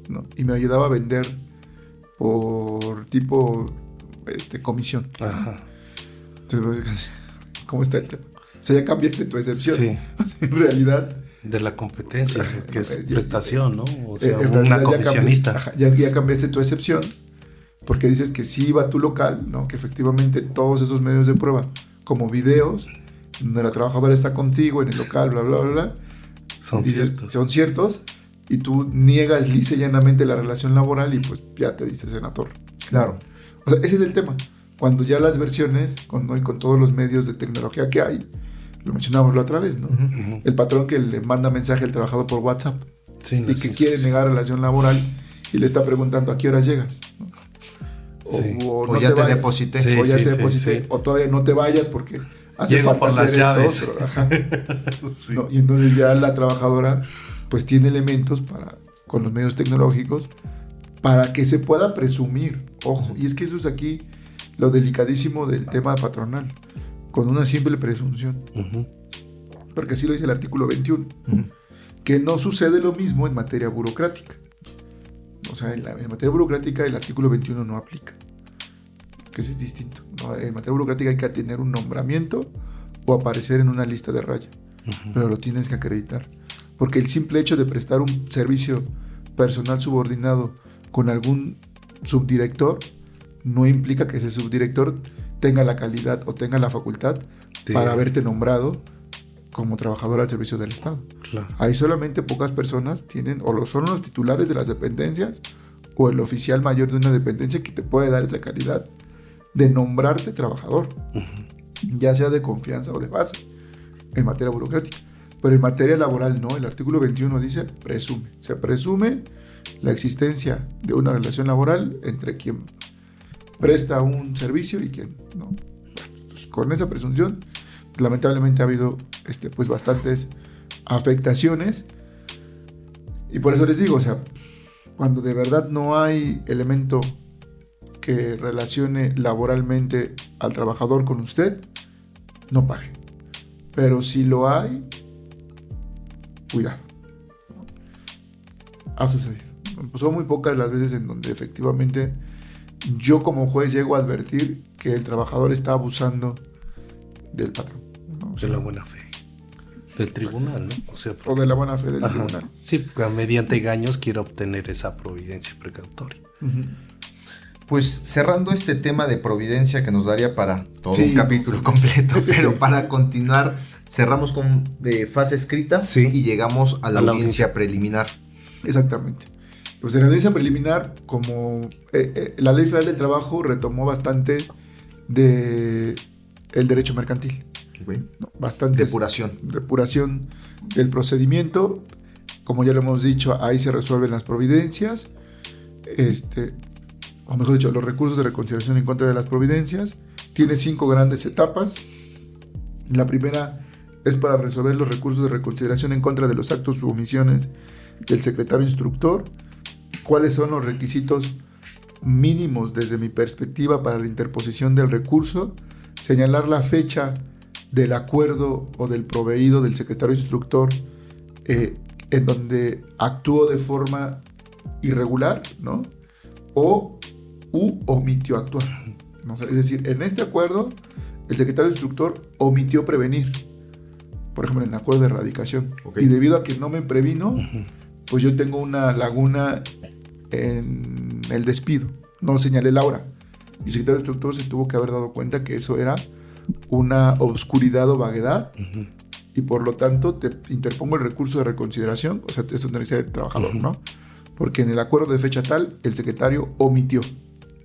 ¿no? Y me ayudaba a vender por tipo comisión. Ajá. Entonces, pues, ¿cómo está el tema? O sea, ya cambiaste tu excepción. Sí. En realidad... De la competencia, que es ya, prestación, ¿no? O sea, en una comisionista. Ya cambiaste tu excepción, porque dices que sí iba a tu local, ¿no? Que efectivamente todos esos medios de prueba, como videos, donde la trabajadora está contigo en el local, bla, bla, bla, bla, Son ciertos, y tú niegas lisa y llanamente la relación laboral y pues ya te diste en la torre. Claro. O sea, ese es el tema. Cuando ya las versiones, con todos los medios de tecnología que hay, lo mencionamos la otra vez, ¿no? Uh-huh. El patrón que le manda mensaje al trabajador por WhatsApp, Sí, y que quiere negar relación laboral y le está preguntando a qué horas llegas, ¿no? Sí. O ya te deposité. Sí, o ya te deposité. O todavía no te vayas porque hace Llego falta por las llaves. Sí. ¿No? Y entonces ya la trabajadora pues tiene elementos con los medios tecnológicos para que se pueda presumir. Ojo, y es que eso es aquí lo delicadísimo del tema patronal, con una simple presunción. Uh-huh. Porque así lo dice el artículo 21. Uh-huh. Que no sucede lo mismo en materia burocrática. O sea, en materia burocrática el artículo 21 no aplica. Que ese es distinto, ¿no? En materia burocrática hay que tener un nombramiento o aparecer en una lista de raya. Uh-huh. Pero lo tienes que acreditar. Porque el simple hecho de prestar un servicio personal subordinado con algún subdirector no implica que ese subdirector tenga la calidad o tenga la facultad para haberte nombrado como trabajador al servicio del Estado. Claro. Ahí solamente pocas personas tienen, o son los titulares de las dependencias o el oficial mayor de una dependencia que te puede dar esa calidad de nombrarte trabajador, ya sea de confianza o de base, en materia burocrática. Pero en materia laboral no, el artículo 21 dice presume. Se presume la existencia de una relación laboral entre quien presta un servicio y quien no. Entonces, con esa presunción, lamentablemente ha habido pues bastantes afectaciones, y por eso les digo, o sea, cuando de verdad no hay elemento que relacione laboralmente al trabajador con usted, no pague. Pero si lo hay, cuidado. Ha sucedido. Pues son muy pocas las veces en donde efectivamente yo como juez llego a advertir que el trabajador está abusando del patrón, ¿no? O sea, de la buena fe del tribunal, ¿no? O de la buena fe del tribunal. Sí, porque mediante engaños quiero obtener esa providencia precautoria. Uh-huh. Pues cerrando este tema de providencia que nos daría para todo un capítulo completo, pero para continuar, cerramos con fase escrita y llegamos a la audiencia preliminar. Exactamente. Pues en la audiencia preliminar, como la Ley Federal del Trabajo retomó bastante de el derecho mercantil. ¿No? Bastante depuración del procedimiento. Como ya lo hemos dicho, ahí se resuelven las providencias, o mejor dicho, los recursos de reconsideración en contra de las providencias. Tiene 5 grandes etapas. La primera es para resolver los recursos de reconsideración en contra de los actos u omisiones del secretario instructor. ¿Cuáles son los requisitos mínimos desde mi perspectiva para la interposición del recurso? Señalar la fecha del acuerdo o del proveído del secretario instructor en donde actuó de forma irregular, ¿no? O omitió actuar, ¿no? Es decir, en este acuerdo el secretario instructor omitió prevenir, por ejemplo en el acuerdo de erradicación, y debido a que no me previno, pues yo tengo una laguna en el despido, no señalé la hora, y el secretario instructor se tuvo que haber dado cuenta que eso era una obscuridad o vaguedad y por lo tanto te interpongo el recurso de reconsideración, o sea, esto tendría que ser el trabajador, ¿no? Porque en el acuerdo de fecha tal, el secretario omitió.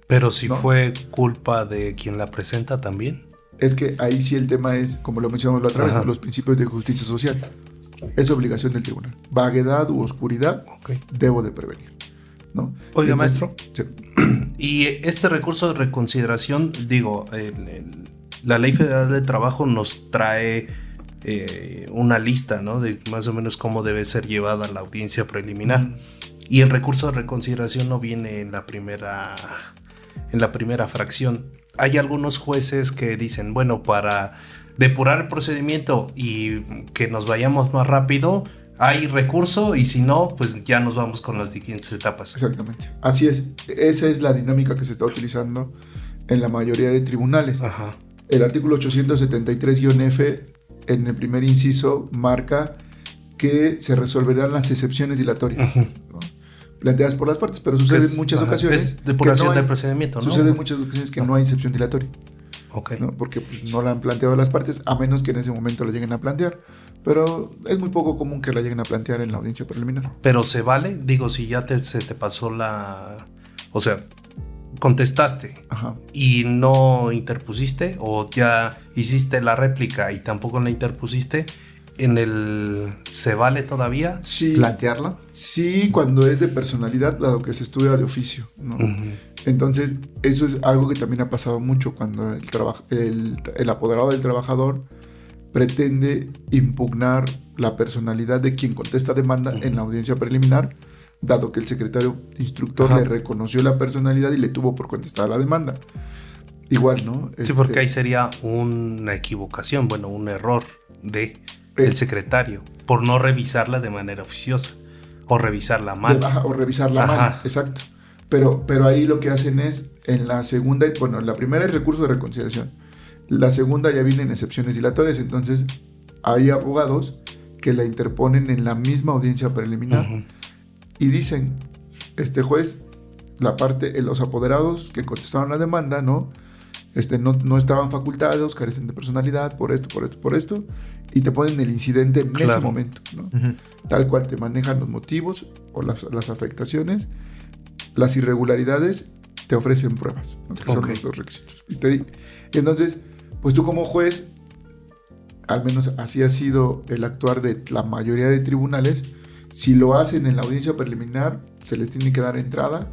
Pero si ¿no? fue culpa de quien la presenta también. Es que ahí sí el tema es, como lo mencionamos la otra vez, los principios de justicia social. Es obligación del tribunal. Vaguedad u oscuridad, debo de prevenir, ¿no? Oiga, entonces, maestro. Sí. Y este recurso de reconsideración, digo, la Ley Federal de Trabajo nos trae una lista, ¿no? De más o menos cómo debe ser llevada la audiencia preliminar. Y el recurso de reconsideración no viene en la primera fracción. Hay algunos jueces que dicen, bueno, para depurar el procedimiento y que nos vayamos más rápido, hay recurso, y si no, pues ya nos vamos con las siguientes etapas. Exactamente. Así es. Esa es la dinámica que se está utilizando en la mayoría de tribunales. Ajá. El artículo 873-F, en el primer inciso, marca que se resolverán las excepciones dilatorias, ¿no? Planteadas por las partes, pero sucede en muchas ocasiones. Es depuración del procedimiento, ¿no? Sucede en muchas ocasiones que no hay excepción dilatoria. Ok. ¿No? Porque pues, no la han planteado las partes, a menos que en ese momento la lleguen a plantear. Pero es muy poco común que la lleguen a plantear en la audiencia preliminar. Pero se vale, digo, si ya se te pasó o sea, contestaste. Ajá. Y no interpusiste, o ya hiciste la réplica y tampoco la interpusiste, ¿se vale todavía plantearla? Sí, cuando es de personalidad, dado que se estudia de oficio, ¿no? Entonces, eso es algo que también ha pasado mucho cuando el apoderado del trabajador pretende impugnar la personalidad de quien contesta demanda en la audiencia preliminar, dado que el secretario instructor le reconoció la personalidad y le tuvo por contestar la demanda. Igual, ¿no? Sí, porque ahí sería una equivocación, bueno, un error del secretario por no revisarla de manera oficiosa o revisarla mal. O revisarla mal, exacto. Pero ahí lo que hacen es, en la segunda, bueno, la primera es recurso de reconsideración. La segunda ya vienen excepciones dilatorias, entonces hay abogados que la interponen en la misma audiencia preliminar y dicen, juez, la parte, los apoderados que contestaron la demanda, ¿no? No estaban facultados, carecen de personalidad, por esto, y te ponen el incidente en ese momento, ¿no? Tal cual te manejan los motivos o las afectaciones, las irregularidades, te ofrecen pruebas, ¿no? Que son los dos requisitos. Y entonces, pues tú como juez, al menos así ha sido el actuar de la mayoría de tribunales, si lo hacen en la audiencia preliminar, se les tiene que dar entrada,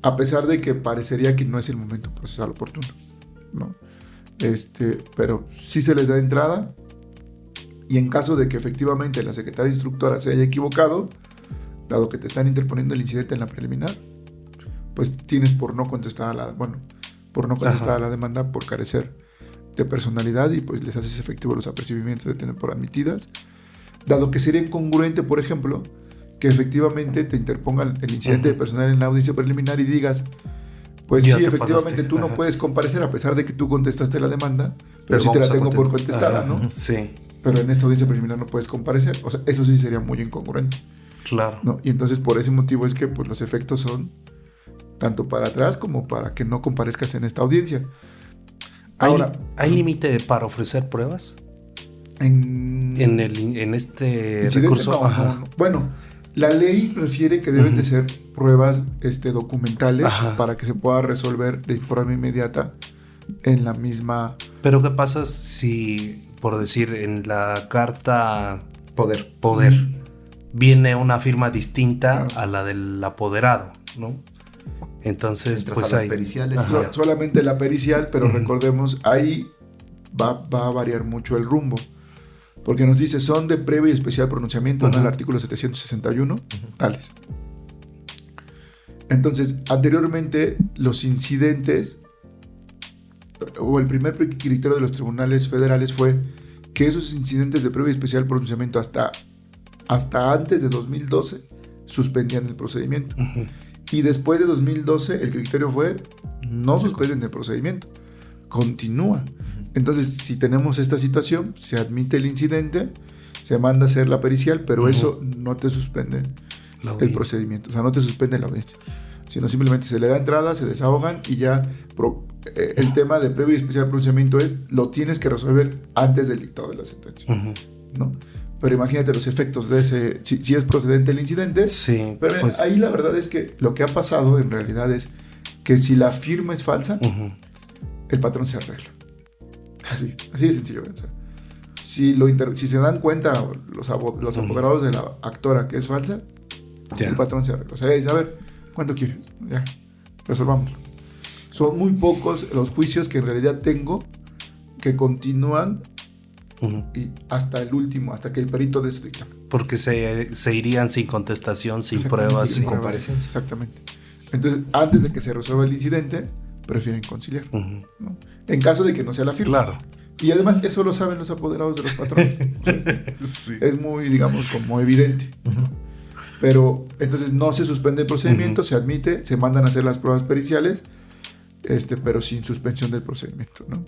a pesar de que parecería que no es el momento procesal oportuno, ¿no? Pero sí se les da entrada, y en caso de que efectivamente la secretaria instructora se haya equivocado, dado que te están interponiendo el incidente en la preliminar, pues tienes por no contestar a la demanda por carecer de personalidad, y pues les haces efectivo los apercibimientos de tener por admitidas, dado que sería incongruente, por ejemplo, que efectivamente te interpongan el incidente de personal en la audiencia preliminar y digas, pues ya sí, pasaste. efectivamente tú no puedes comparecer a pesar de que tú contestaste la demanda, pero sí te la tengo por contestada, ¿no? Sí. Pero en esta audiencia preliminar no puedes comparecer. O sea, eso sí sería muy incongruente. Claro. ¿No? Y entonces por ese motivo es que pues, los efectos son tanto para atrás como para que no comparezcas en esta audiencia. Ahora, ¿hay límite para ofrecer pruebas? En este incidente, recurso. no. Bueno, la ley refiere que deben de ser pruebas documentales para que se pueda resolver de forma inmediata en la misma. Pero ¿qué pasa si, por decir, en la carta poder viene una firma distinta a la del apoderado, ¿no? Entonces, entras pues a las periciales. Solamente la pericial, pero recordemos, ahí va a variar mucho el rumbo. Porque nos dice, son de previo y especial pronunciamiento, en el artículo 761, tales. Entonces, anteriormente, los incidentes, o el primer criterio de los tribunales federales fue que esos incidentes de previo y especial pronunciamiento hasta antes de 2012 suspendían el procedimiento. Y después de 2012, el criterio fue, no suspenden el procedimiento, continúa. Entonces, si tenemos esta situación, se admite el incidente, se manda a hacer la pericial, pero eso no te suspende el procedimiento, o sea, no te suspende la audiencia, sino simplemente se le da entrada, se desahogan y ya el tema de previo y especial pronunciamiento lo tienes que resolver antes del dictado de la sentencia, ¿no? Pero imagínate los efectos de ese, si es procedente el incidente. Sí, pero pues, ahí la verdad es que lo que ha pasado en realidad es que si la firma es falsa, el patrón se arregla. Así de sencillo. O sea, si se dan cuenta los apoderados de la actora que es falsa, el patrón se arregla. O sea, dice, a ver, ¿cuánto quieres? Ya, resolvámoslo. Son muy pocos los juicios que en realidad tengo que continúan y hasta el último, hasta que el perito dé su dictamen. Porque se irían sin contestación, sin pruebas, sin comparecencia. Exactamente. Entonces, antes de que se resuelva el incidente, prefieren conciliar, ¿no? En caso de que no sea la firma. Claro. Y además eso lo saben los apoderados de los patrones. O sea, es muy, digamos, como evidente. Pero entonces no se suspende el procedimiento, se admite, se mandan a hacer las pruebas periciales, pero sin suspensión del procedimiento, ¿no?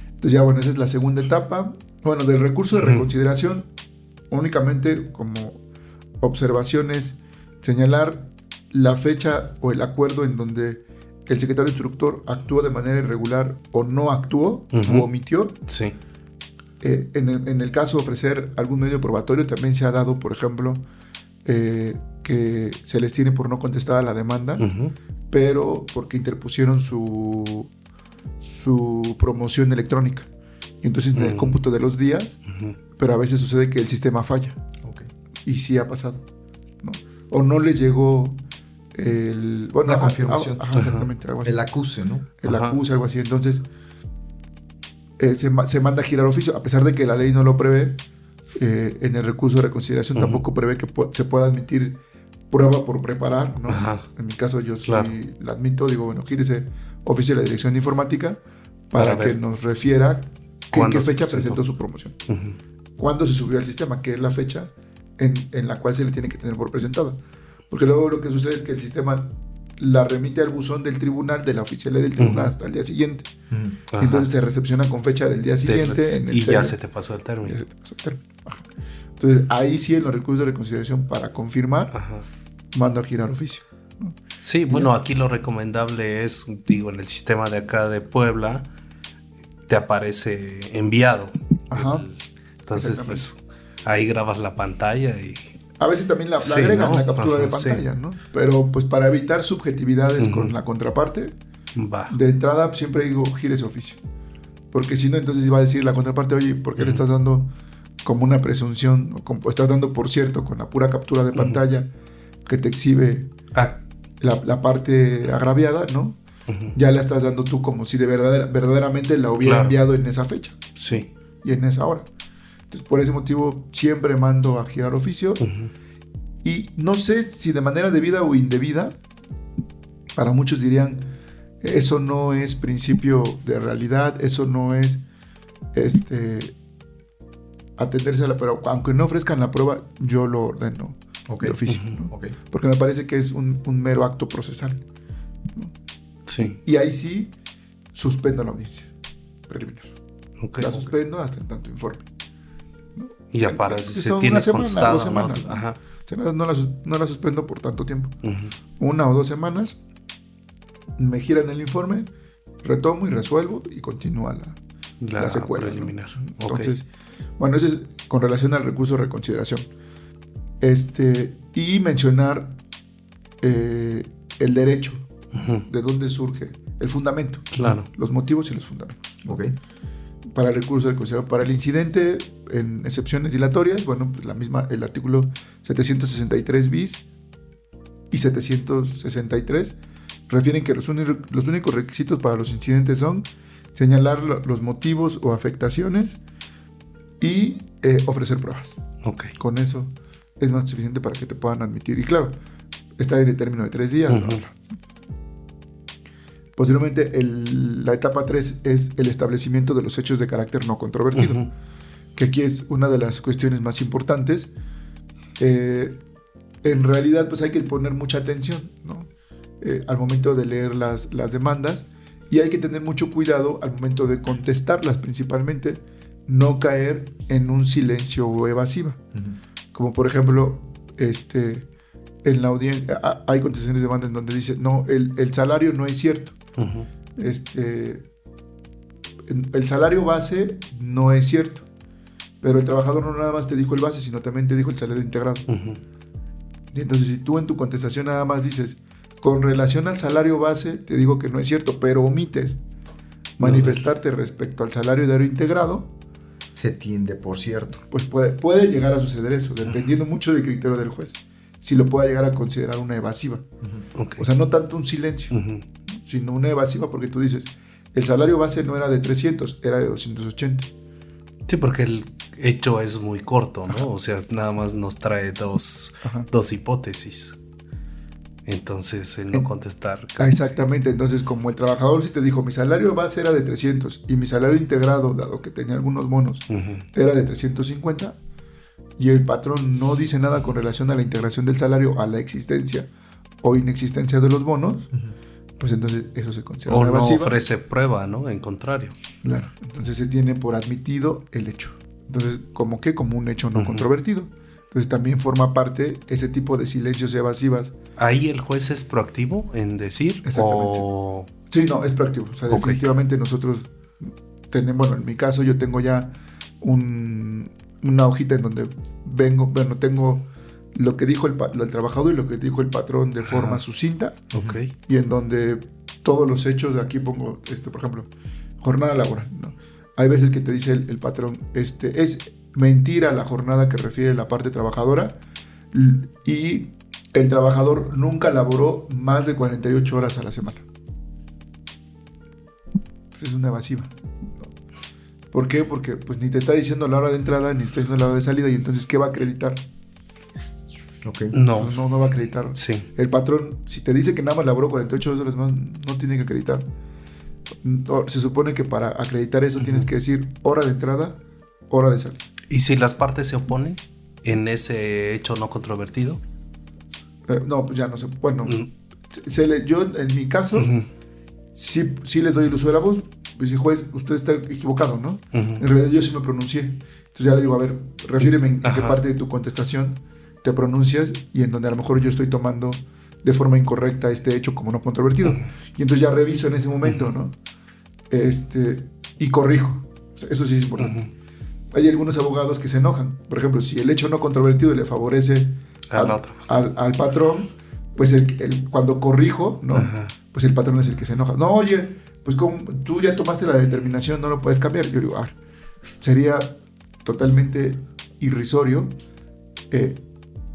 Entonces ya, bueno, esa es la segunda etapa. Bueno, del recurso de reconsideración, únicamente como observaciones, señalar la fecha o el acuerdo en donde el secretario instructor actuó de manera irregular o no actuó o omitió. Sí. En el caso de ofrecer algún medio probatorio, también se ha dado, por ejemplo, que se les tiene por no contestar a la demanda, pero porque interpusieron su promoción electrónica. Y entonces en el cómputo de los días, pero a veces sucede que el sistema falla. Y sí ha pasado, ¿no? O no les llegó la confirmación. Exactamente, algo así. El acuse, ¿no? El acuse, algo así. Entonces, se manda a girar oficio, a pesar de que la ley no lo prevé. En el recurso de reconsideración tampoco prevé que se pueda admitir prueba por preparar, ¿no? En mi caso yo sí la admito, digo, bueno, gírese oficio de la Dirección de Informática para que nos refiera en qué fecha presentó su promoción. Cuándo se subió al sistema, que es la fecha en la cual se le tiene que tener por presentada. Porque luego lo que sucede es que el sistema la remite al buzón del tribunal, de la oficialía del tribunal hasta el día siguiente. Entonces se recepciona con fecha del día siguiente. Y ya se te pasó el término. Entonces ahí sí en los recursos de reconsideración para confirmar, mando a girar oficio, ¿no? Sí, bueno, aquí lo recomendable es, digo, en el sistema de acá de Puebla, te aparece enviado. Entonces, pues ahí grabas la pantalla y... A veces también la agregan, ¿no? La captura de pantalla, ¿no? Pero pues para evitar subjetividades con la contraparte, de entrada siempre digo, gire ese oficio. Porque si no, entonces va a decir la contraparte, oye, ¿por qué le estás dando como una presunción, o estás dando por cierto con la pura captura de pantalla que te exhibe la parte agraviada, ¿no? Ya la estás dando tú como si de verdaderamente la hubiera enviado en esa fecha. Sí. Y en esa hora. Entonces, por ese motivo, siempre mando a girar oficio. Y no sé si de manera debida o indebida, para muchos dirían, eso no es principio de realidad, eso no es atenderse a la prueba. Aunque no ofrezcan la prueba, yo lo ordeno de oficio, ¿no? Porque me parece que es un mero acto procesal, ¿no? Sí. Y ahí sí suspendo la audiencia preliminar. La suspendo hasta en tanto informe, ¿no? Y ya para se tiene constado, 2 semanas, ¿no? O sea, no la suspendo por tanto tiempo. 1 o 2 semanas me giran el informe, retomo y resuelvo y continúa la secuela preliminar, ¿no? Entonces, bueno, ese es con relación al recurso de reconsideración. Y mencionar el derecho, de dónde surge el fundamento, los motivos y los fundamentos. Para el recurso de reconsideración, para el incidente en excepciones dilatorias, bueno, pues el artículo 763 bis y 763 refieren que los únicos requisitos para los incidentes son señalar los motivos o afectaciones y ofrecer pruebas. Con eso es más suficiente para que te puedan admitir. Y claro, está en el término de 3 días. Posteriormente, la etapa 3 es el establecimiento de los hechos de carácter no controvertido, que aquí es una de las cuestiones más importantes. En realidad, pues hay que poner mucha atención, ¿no? Al momento de leer las demandas, y hay que tener mucho cuidado al momento de contestarlas, principalmente no caer en un silencio evasiva. Como por ejemplo, en la audiencia hay contestaciones de demanda en donde dice, no, el salario no es cierto. El salario base no es cierto, pero el trabajador no nada más te dijo el base, sino también te dijo el salario integrado. Y entonces, si tú en tu contestación nada más dices, con relación al salario base, te digo que no es cierto, pero omites manifestarte respecto al salario diario integrado, se tiende, por cierto. Pues puede llegar a suceder eso, dependiendo mucho del criterio del juez, si lo pueda llegar a considerar una evasiva. O sea, no tanto un silencio, sino una evasiva, porque tú dices, el salario base no era de 300, era de 280. Sí, porque el hecho es muy corto, ¿no? O sea, nada más nos trae dos hipótesis. Entonces, el no contestar. Exactamente, entonces como el trabajador sí te dijo, mi salario base era de 300 y mi salario integrado, dado que tenía algunos bonos, era de 350, y el patrón no dice nada con relación a la integración del salario a la existencia o inexistencia de los bonos, pues entonces eso se considera una evasiva. O no ofrece prueba, ¿no? En contrario. Claro, entonces se tiene por admitido el hecho. Entonces, ¿como qué? Como un hecho no controvertido. Entonces también forma parte ese tipo de silencios evasivas. ¿Ahí el juez es proactivo en decir? Exactamente. Sí, no, es proactivo. O sea, definitivamente nosotros tenemos, bueno, en mi caso yo tengo ya una hojita en donde tengo lo que dijo el trabajador y lo que dijo el patrón de forma sucinta. Y en donde todos los hechos, aquí pongo, por ejemplo, jornada laboral, ¿no? Hay veces que te dice el patrón, es mentira la jornada que refiere la parte trabajadora y el trabajador nunca laboró más de 48 horas a la semana. Es una evasiva. ¿Por qué? Porque pues ni te está diciendo la hora de entrada ni te está diciendo la hora de salida, y entonces ¿qué va a acreditar? No va a acreditar. Sí. El patrón, si te dice que nada más laboró 48 horas más, no tiene que acreditar. Se supone que para acreditar eso tienes que decir hora de entrada, hora de salida. ¿Y si las partes se oponen en ese hecho no controvertido? No, pues ya no sé. Bueno, yo en mi caso sí les doy el uso de la voz. Pues si juez, usted está equivocado, ¿no? En realidad yo sí me pronuncié. Entonces ya le digo, a ver, refíreme en qué parte de tu contestación te pronuncias y en donde a lo mejor yo estoy tomando de forma incorrecta este hecho como no controvertido. Y entonces ya reviso en ese momento, ¿no? Y corrijo. O sea, eso sí es importante. Hay algunos abogados que se enojan. Por ejemplo, si el hecho no controvertido le favorece al patrón, pues cuando corrijo, ¿no? Pues el patrón es el que se enoja. No, oye, pues como tú ya tomaste la determinación, no lo puedes cambiar. Yo digo, sería totalmente irrisorio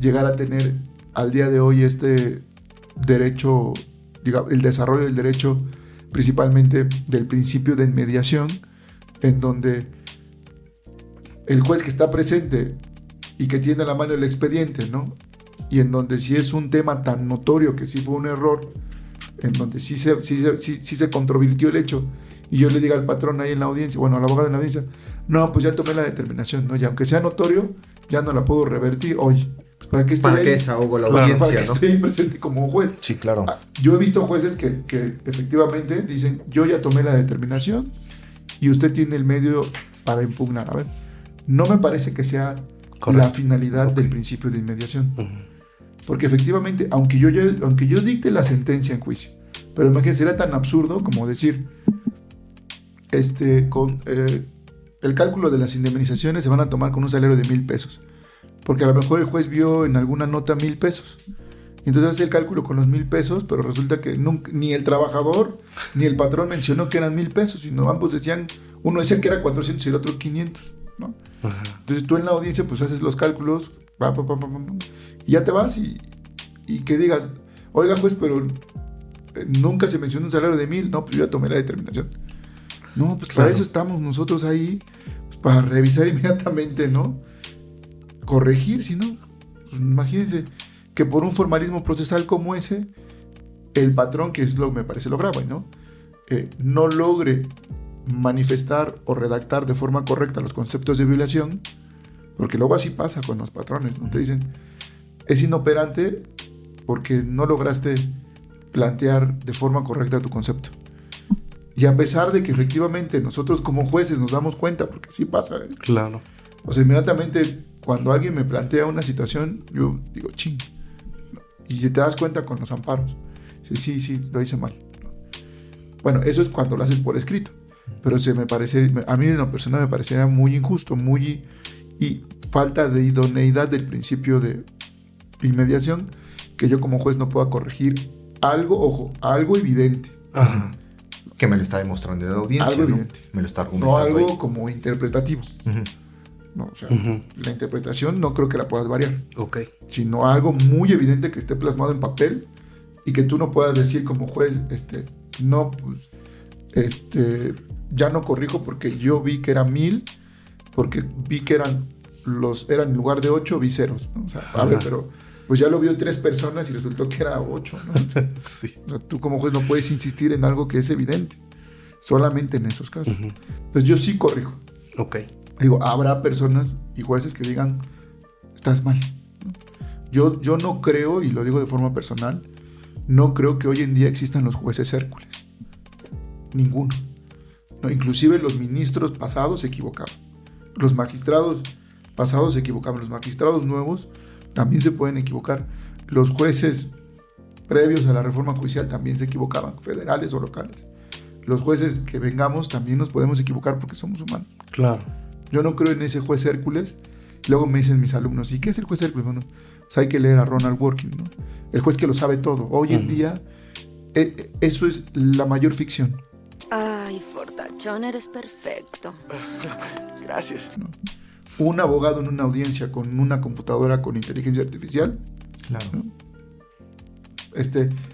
llegar a tener al día de hoy este derecho, digamos, el desarrollo del derecho principalmente del principio de inmediación, en donde el juez que está presente y que tiene a la mano el expediente, ¿no? Y en donde si es un tema tan notorio que sí fue un error, en donde sí se controvirtió el hecho, y yo le diga al patrón ahí en la audiencia, bueno, al abogado en la audiencia, no, pues ya tomé la determinación, ¿no? Y aunque sea notorio, ya no la puedo revertir. Oye, pues ¿para qué estoy ahí? Desahogo la audiencia, para que ¿no? estoy presente como juez. Sí, claro. Yo he visto jueces que efectivamente dicen, yo ya tomé la determinación y usted tiene el medio para impugnar. A ver, no me parece que sea la finalidad del principio de inmediación. Porque efectivamente, aunque yo dicte la sentencia en juicio, pero imagínense, sería tan absurdo como decir, con el cálculo de las indemnizaciones se van a tomar con un salario de 1,000 pesos. Porque a lo mejor el juez vio en alguna nota 1,000 pesos. Y entonces hace el cálculo con los 1,000 pesos, pero resulta que ni el trabajador ni el patrón mencionó que eran 1,000 pesos, sino ambos decían, uno decía que era 400 y el otro 500, ¿no? Entonces tú en la audiencia pues haces los cálculos, y ya te vas y que digas, oiga juez, pero nunca se mencionó un salario de 1,000, no, pues yo ya tomé la determinación. No, pues para eso estamos nosotros ahí, pues para revisar inmediatamente, ¿no? Corregir, si no, pues imagínense que por un formalismo procesal como ese, el patrón, que es lo que me parece lo grave, ¿no? No logre manifestar o redactar de forma correcta los conceptos de violación, porque luego así pasa con los patrones, ¿no? Te dicen, es inoperante porque no lograste plantear de forma correcta tu concepto. Y a pesar de que efectivamente nosotros como jueces nos damos cuenta, porque sí pasa, ¿eh? Claro. O sea, inmediatamente cuando alguien me plantea una situación, yo digo, ching. Y te das cuenta con los amparos. Sí, lo hice mal. Bueno, eso es cuando lo haces por escrito. Pero a mí en lo personal me parecería muy injusto, y falta de idoneidad del principio de inmediación, que yo como juez no pueda corregir algo evidente. Ajá. Que me lo está demostrando en la audiencia. Algo ¿no? evidente. Me lo está argumentando. No algo ahí. como interpretativo. Ujú. No, o sea, la interpretación no creo que la puedas variar. Ok. Sino algo muy evidente que esté plasmado en papel y que tú no puedas decir como juez, no, pues, ya no corrijo porque yo vi que era 1000, porque vi que eran en lugar de 8, vi ceros, ¿no? O sea, a ver, pero pues ya lo vio 3 personas y resultó que era 8, ¿no? Sí. O sea, tú como juez no puedes insistir en algo que es evidente, solamente en esos casos. Pues yo sí corrijo. Ok. Digo, habrá personas y jueces que digan, estás mal, ¿no? Yo no creo, y lo digo de forma personal, no creo que hoy en día existan los jueces Hércules. Ninguno. No, inclusive los ministros pasados se equivocaban. Los magistrados pasados se equivocaban. Los magistrados nuevos también se pueden equivocar. Los jueces previos a la reforma judicial también se equivocaban, federales o locales. Los jueces que vengamos también nos podemos equivocar porque somos humanos. Claro. Yo no creo en ese juez Hércules. Luego me dicen mis alumnos, ¿y qué es el juez Hércules? Bueno, pues hay que leer a Ronald Dworkin, ¿no? El juez que lo sabe todo. Hoy en día, eso es la mayor ficción. Ay, fortachón, eres perfecto. Gracias. ¿No? Un abogado en una audiencia con una computadora con inteligencia artificial. Claro. ¿No?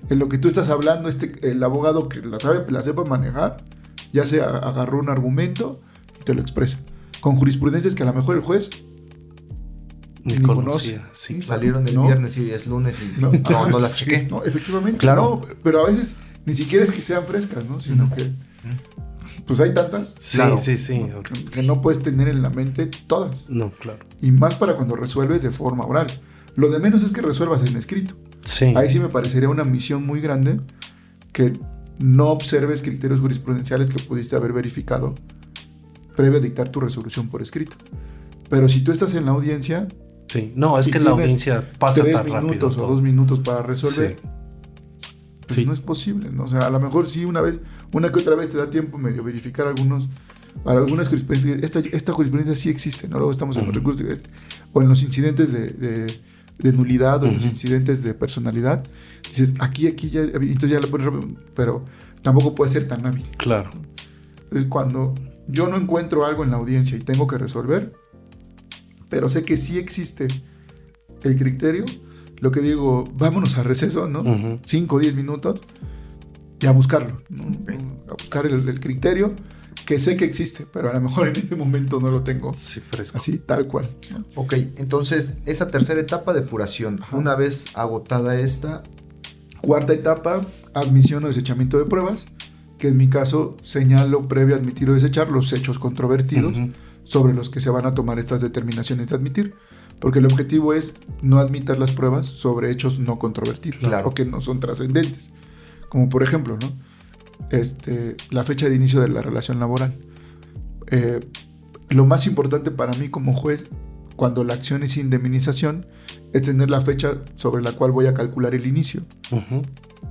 En lo que tú estás hablando, el abogado que la sepa manejar, ya se agarró un argumento y te lo expresa. Con jurisprudencias que a lo mejor el juez Ni conocía. conocía. Sí, claro. Salieron el viernes y es lunes y no las sí, chequé. no, efectivamente. Claro. No, pero a veces ni siquiera es que sean frescas, ¿no? Sino que pues hay tantas. Sí, claro, sí. ¿no? Que no puedes tener en la mente todas. No, claro. Y más para cuando resuelves de forma oral. Lo de menos es que resuelvas en escrito. Sí. Ahí sí me parecería una misión muy grande que no observes criterios jurisprudenciales que pudiste haber verificado previo a dictar tu resolución por escrito. Pero si tú estás en la audiencia... Sí. No, es si que en la tienes audiencia pasa 3 tan rápido minutos o todo. 2 minutos para resolver, Sí. pues Sí. no es posible, ¿no? O sea, a lo mejor sí una que otra vez te da tiempo medio verificar algunas jurisprudencias. Esta jurisprudencia sí existe, ¿no? Luego estamos en los recursos o en los incidentes de nulidad o en los incidentes de personalidad. Dices, aquí ya, entonces ya le pones, pero tampoco puede ser tan hábil. Claro. Entonces, cuando yo no encuentro algo en la audiencia y tengo que resolver, pero sé que sí existe el criterio, lo que digo, vámonos a receso, ¿no? 5 o 10 minutos y a buscarlo, ¿no? A buscar el criterio que sé que existe, pero a lo mejor en ese momento no lo tengo fresco. Así, tal cual, ¿no? Ok, entonces esa tercera etapa, depuración. Una vez agotada esta... Cuarta etapa, admisión o desechamiento de pruebas, que en mi caso señalo previo a admitir o desechar los hechos controvertidos sobre los que se van a tomar estas determinaciones de admitir, porque el objetivo es no admitir las pruebas sobre hechos no controvertidos, claro, o que no son trascendentes, como por ejemplo, ¿no? La fecha de inicio de la relación laboral. Lo más importante para mí como juez, cuando la acción es indemnización, es tener la fecha sobre la cual voy a calcular el inicio.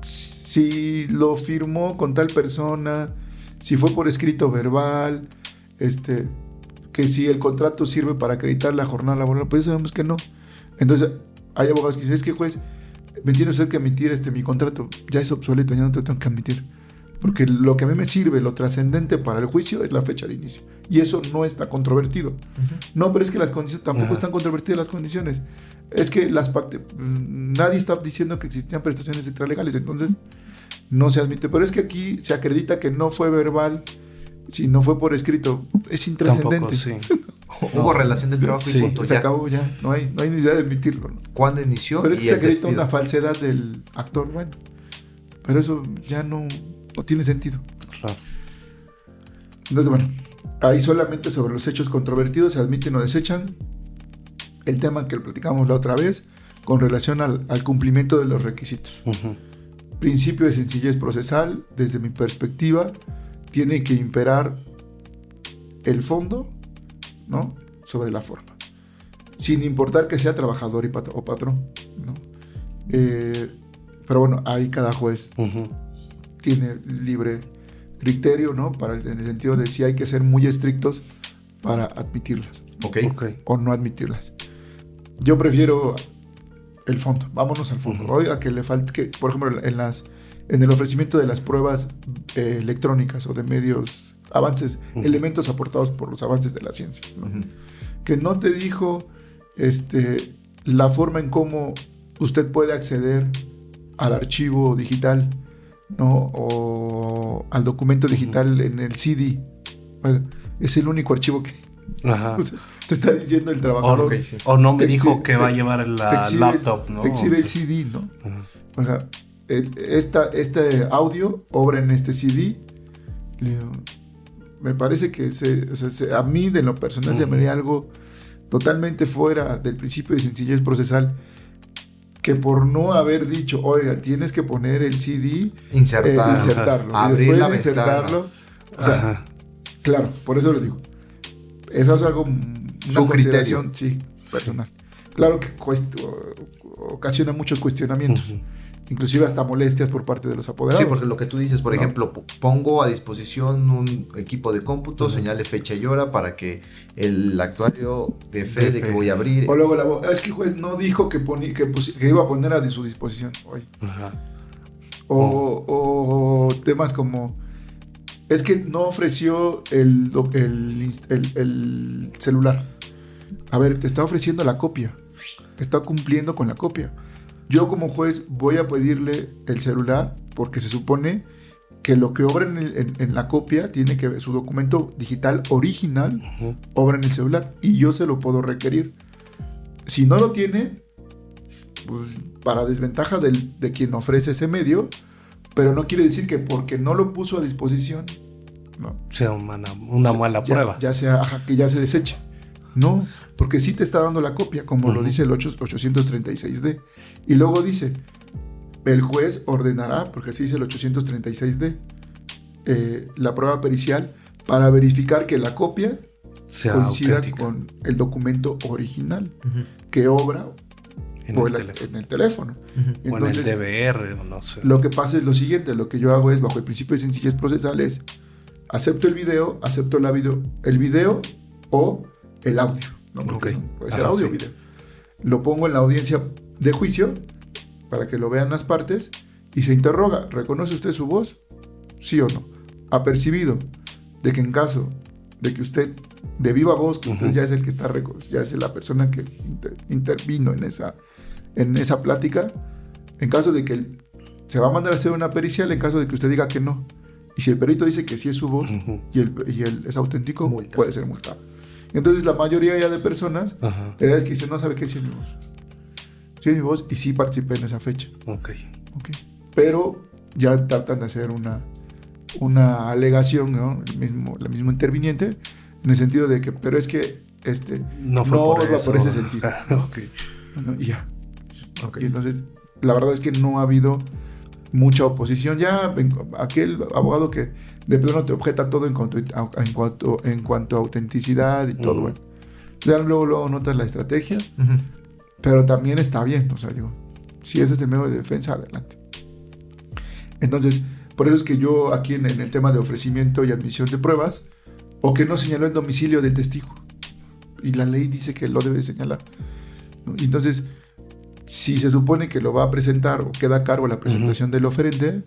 Si lo firmó con tal persona, si fue por escrito verbal, que si el contrato sirve para acreditar la jornada laboral, pues sabemos que no. Entonces hay abogados que dicen, es que juez, me tiene usted que admitir mi contrato, ya es obsoleto, ya no te tengo que admitir. Porque lo que a mí me sirve, lo trascendente para el juicio, es la fecha de inicio. Y eso no está controvertido. No, pero es que las condiciones, tampoco están controvertidas las condiciones. Es que nadie está diciendo que existían prestaciones extralegales, entonces no se admite. Pero es que aquí se acredita que no fue verbal, si no fue por escrito, es intrascendente. Hubo relación de trabajo y punto. Se acabó ya, no hay necesidad de admitirlo, ¿no? ¿Cuándo inició? Pero es que se acredita una falsedad del actor, bueno. Pero eso ya no tiene sentido. Claro. Entonces, bueno, ahí solamente sobre los hechos controvertidos se admiten o desechan. El tema que lo platicamos la otra vez con relación al cumplimiento de los requisitos. Principio de sencillez procesal, desde mi perspectiva, tiene que imperar el fondo, ¿no?, sobre la forma, sin importar que sea trabajador o patrón, ¿no? Pero bueno, ahí cada juez tiene libre criterio, ¿no? En el sentido de si hay que ser muy estrictos para admitirlas. Ok. O no admitirlas. Yo prefiero el fondo. Vámonos al fondo. Oiga, que le falte, que, por ejemplo, en el ofrecimiento de las pruebas electrónicas o de medios, avances, elementos aportados por los avances de la ciencia, ¿no? Que no te dijo la forma en cómo usted puede acceder al archivo digital, ¿no? O al documento digital en el CD. Oiga, es el único archivo que te está diciendo el trabajador. O no me dijo que va a llevar la laptop, ¿no? Te exhibe el CD, ¿no? O sea, este audio obra en este CD. Me parece que a mí, de lo personal, se me haría algo totalmente fuera del principio de sencillez procesal, que por no haber dicho, oiga, tienes que poner el CD, insertarlo, abrir y después la insertarlo. O sea, claro, por eso lo digo. Eso es algo, una consideración, sí, personal. Claro que ocasiona muchos cuestionamientos, inclusive hasta molestias por parte de los apoderados. Sí, porque lo que tú dices, por ejemplo, pongo a disposición un equipo de cómputo, señale fecha y hora para que el actuario dé fe de que voy a abrir. O luego es que el juez no dijo que iba a poner a su disposición hoy. O temas como, es que no ofreció el celular. A ver, te está ofreciendo la copia, está cumpliendo con la copia. Yo como juez voy a pedirle el celular porque se supone que lo que obra en la copia tiene que ver, su documento digital original obra en el celular y yo se lo puedo requerir. Si no lo tiene, pues para desventaja de quien ofrece ese medio, pero no quiere decir que porque no lo puso a disposición, no, sea una mala prueba. Que ya se deseche. No, porque sí te está dando la copia, como lo dice el 836D. Y luego dice, el juez ordenará, porque así dice el 836D, la prueba pericial para verificar que la copia coincida auténtica con el documento original que obra en el teléfono. Entonces, o en el DVR, no sé. Lo que pasa es lo siguiente, lo que yo hago es, bajo el principio de sencillez procesal, es acepto el video o el audio, ¿no? Puede ser audio o video. Lo pongo en la audiencia de juicio para que lo vean las partes y se interroga, ¿reconoce usted su voz? ¿Sí o no? ¿Ha percibido de que en caso de que usted, de viva voz, que usted ya es el que está, ya es la persona que intervino en esa plática, en caso de que se va a mandar a hacer una pericial, en caso de que usted diga que no, y si el perito dice que sí es su voz y él es auténtico, puede ser multado. Entonces la mayoría ya de personas, la verdad es que dicen, no sabe qué, sí es mi voz. Sí es mi voz y sí participé en esa fecha. Ok. Pero ya tratan de hacer una alegación, ¿no? El mismo interviniente, en el sentido de que, pero es que no va por ese sentido. Bueno, y ya. Y entonces, la verdad es que no ha habido mucha oposición. Ya aquel abogado que de plano te objeta todo en cuanto a autenticidad y todo, bueno. Ya luego notas la estrategia, pero también está bien, o sea, digo, si ese es el medio de defensa, adelante. Entonces, por eso es que yo aquí en el tema de ofrecimiento y admisión de pruebas, o que no señaló el domicilio del testigo, y la ley dice que lo debe señalar, ¿no? Y entonces, si se supone que lo va a presentar o queda a cargo la presentación del oferente,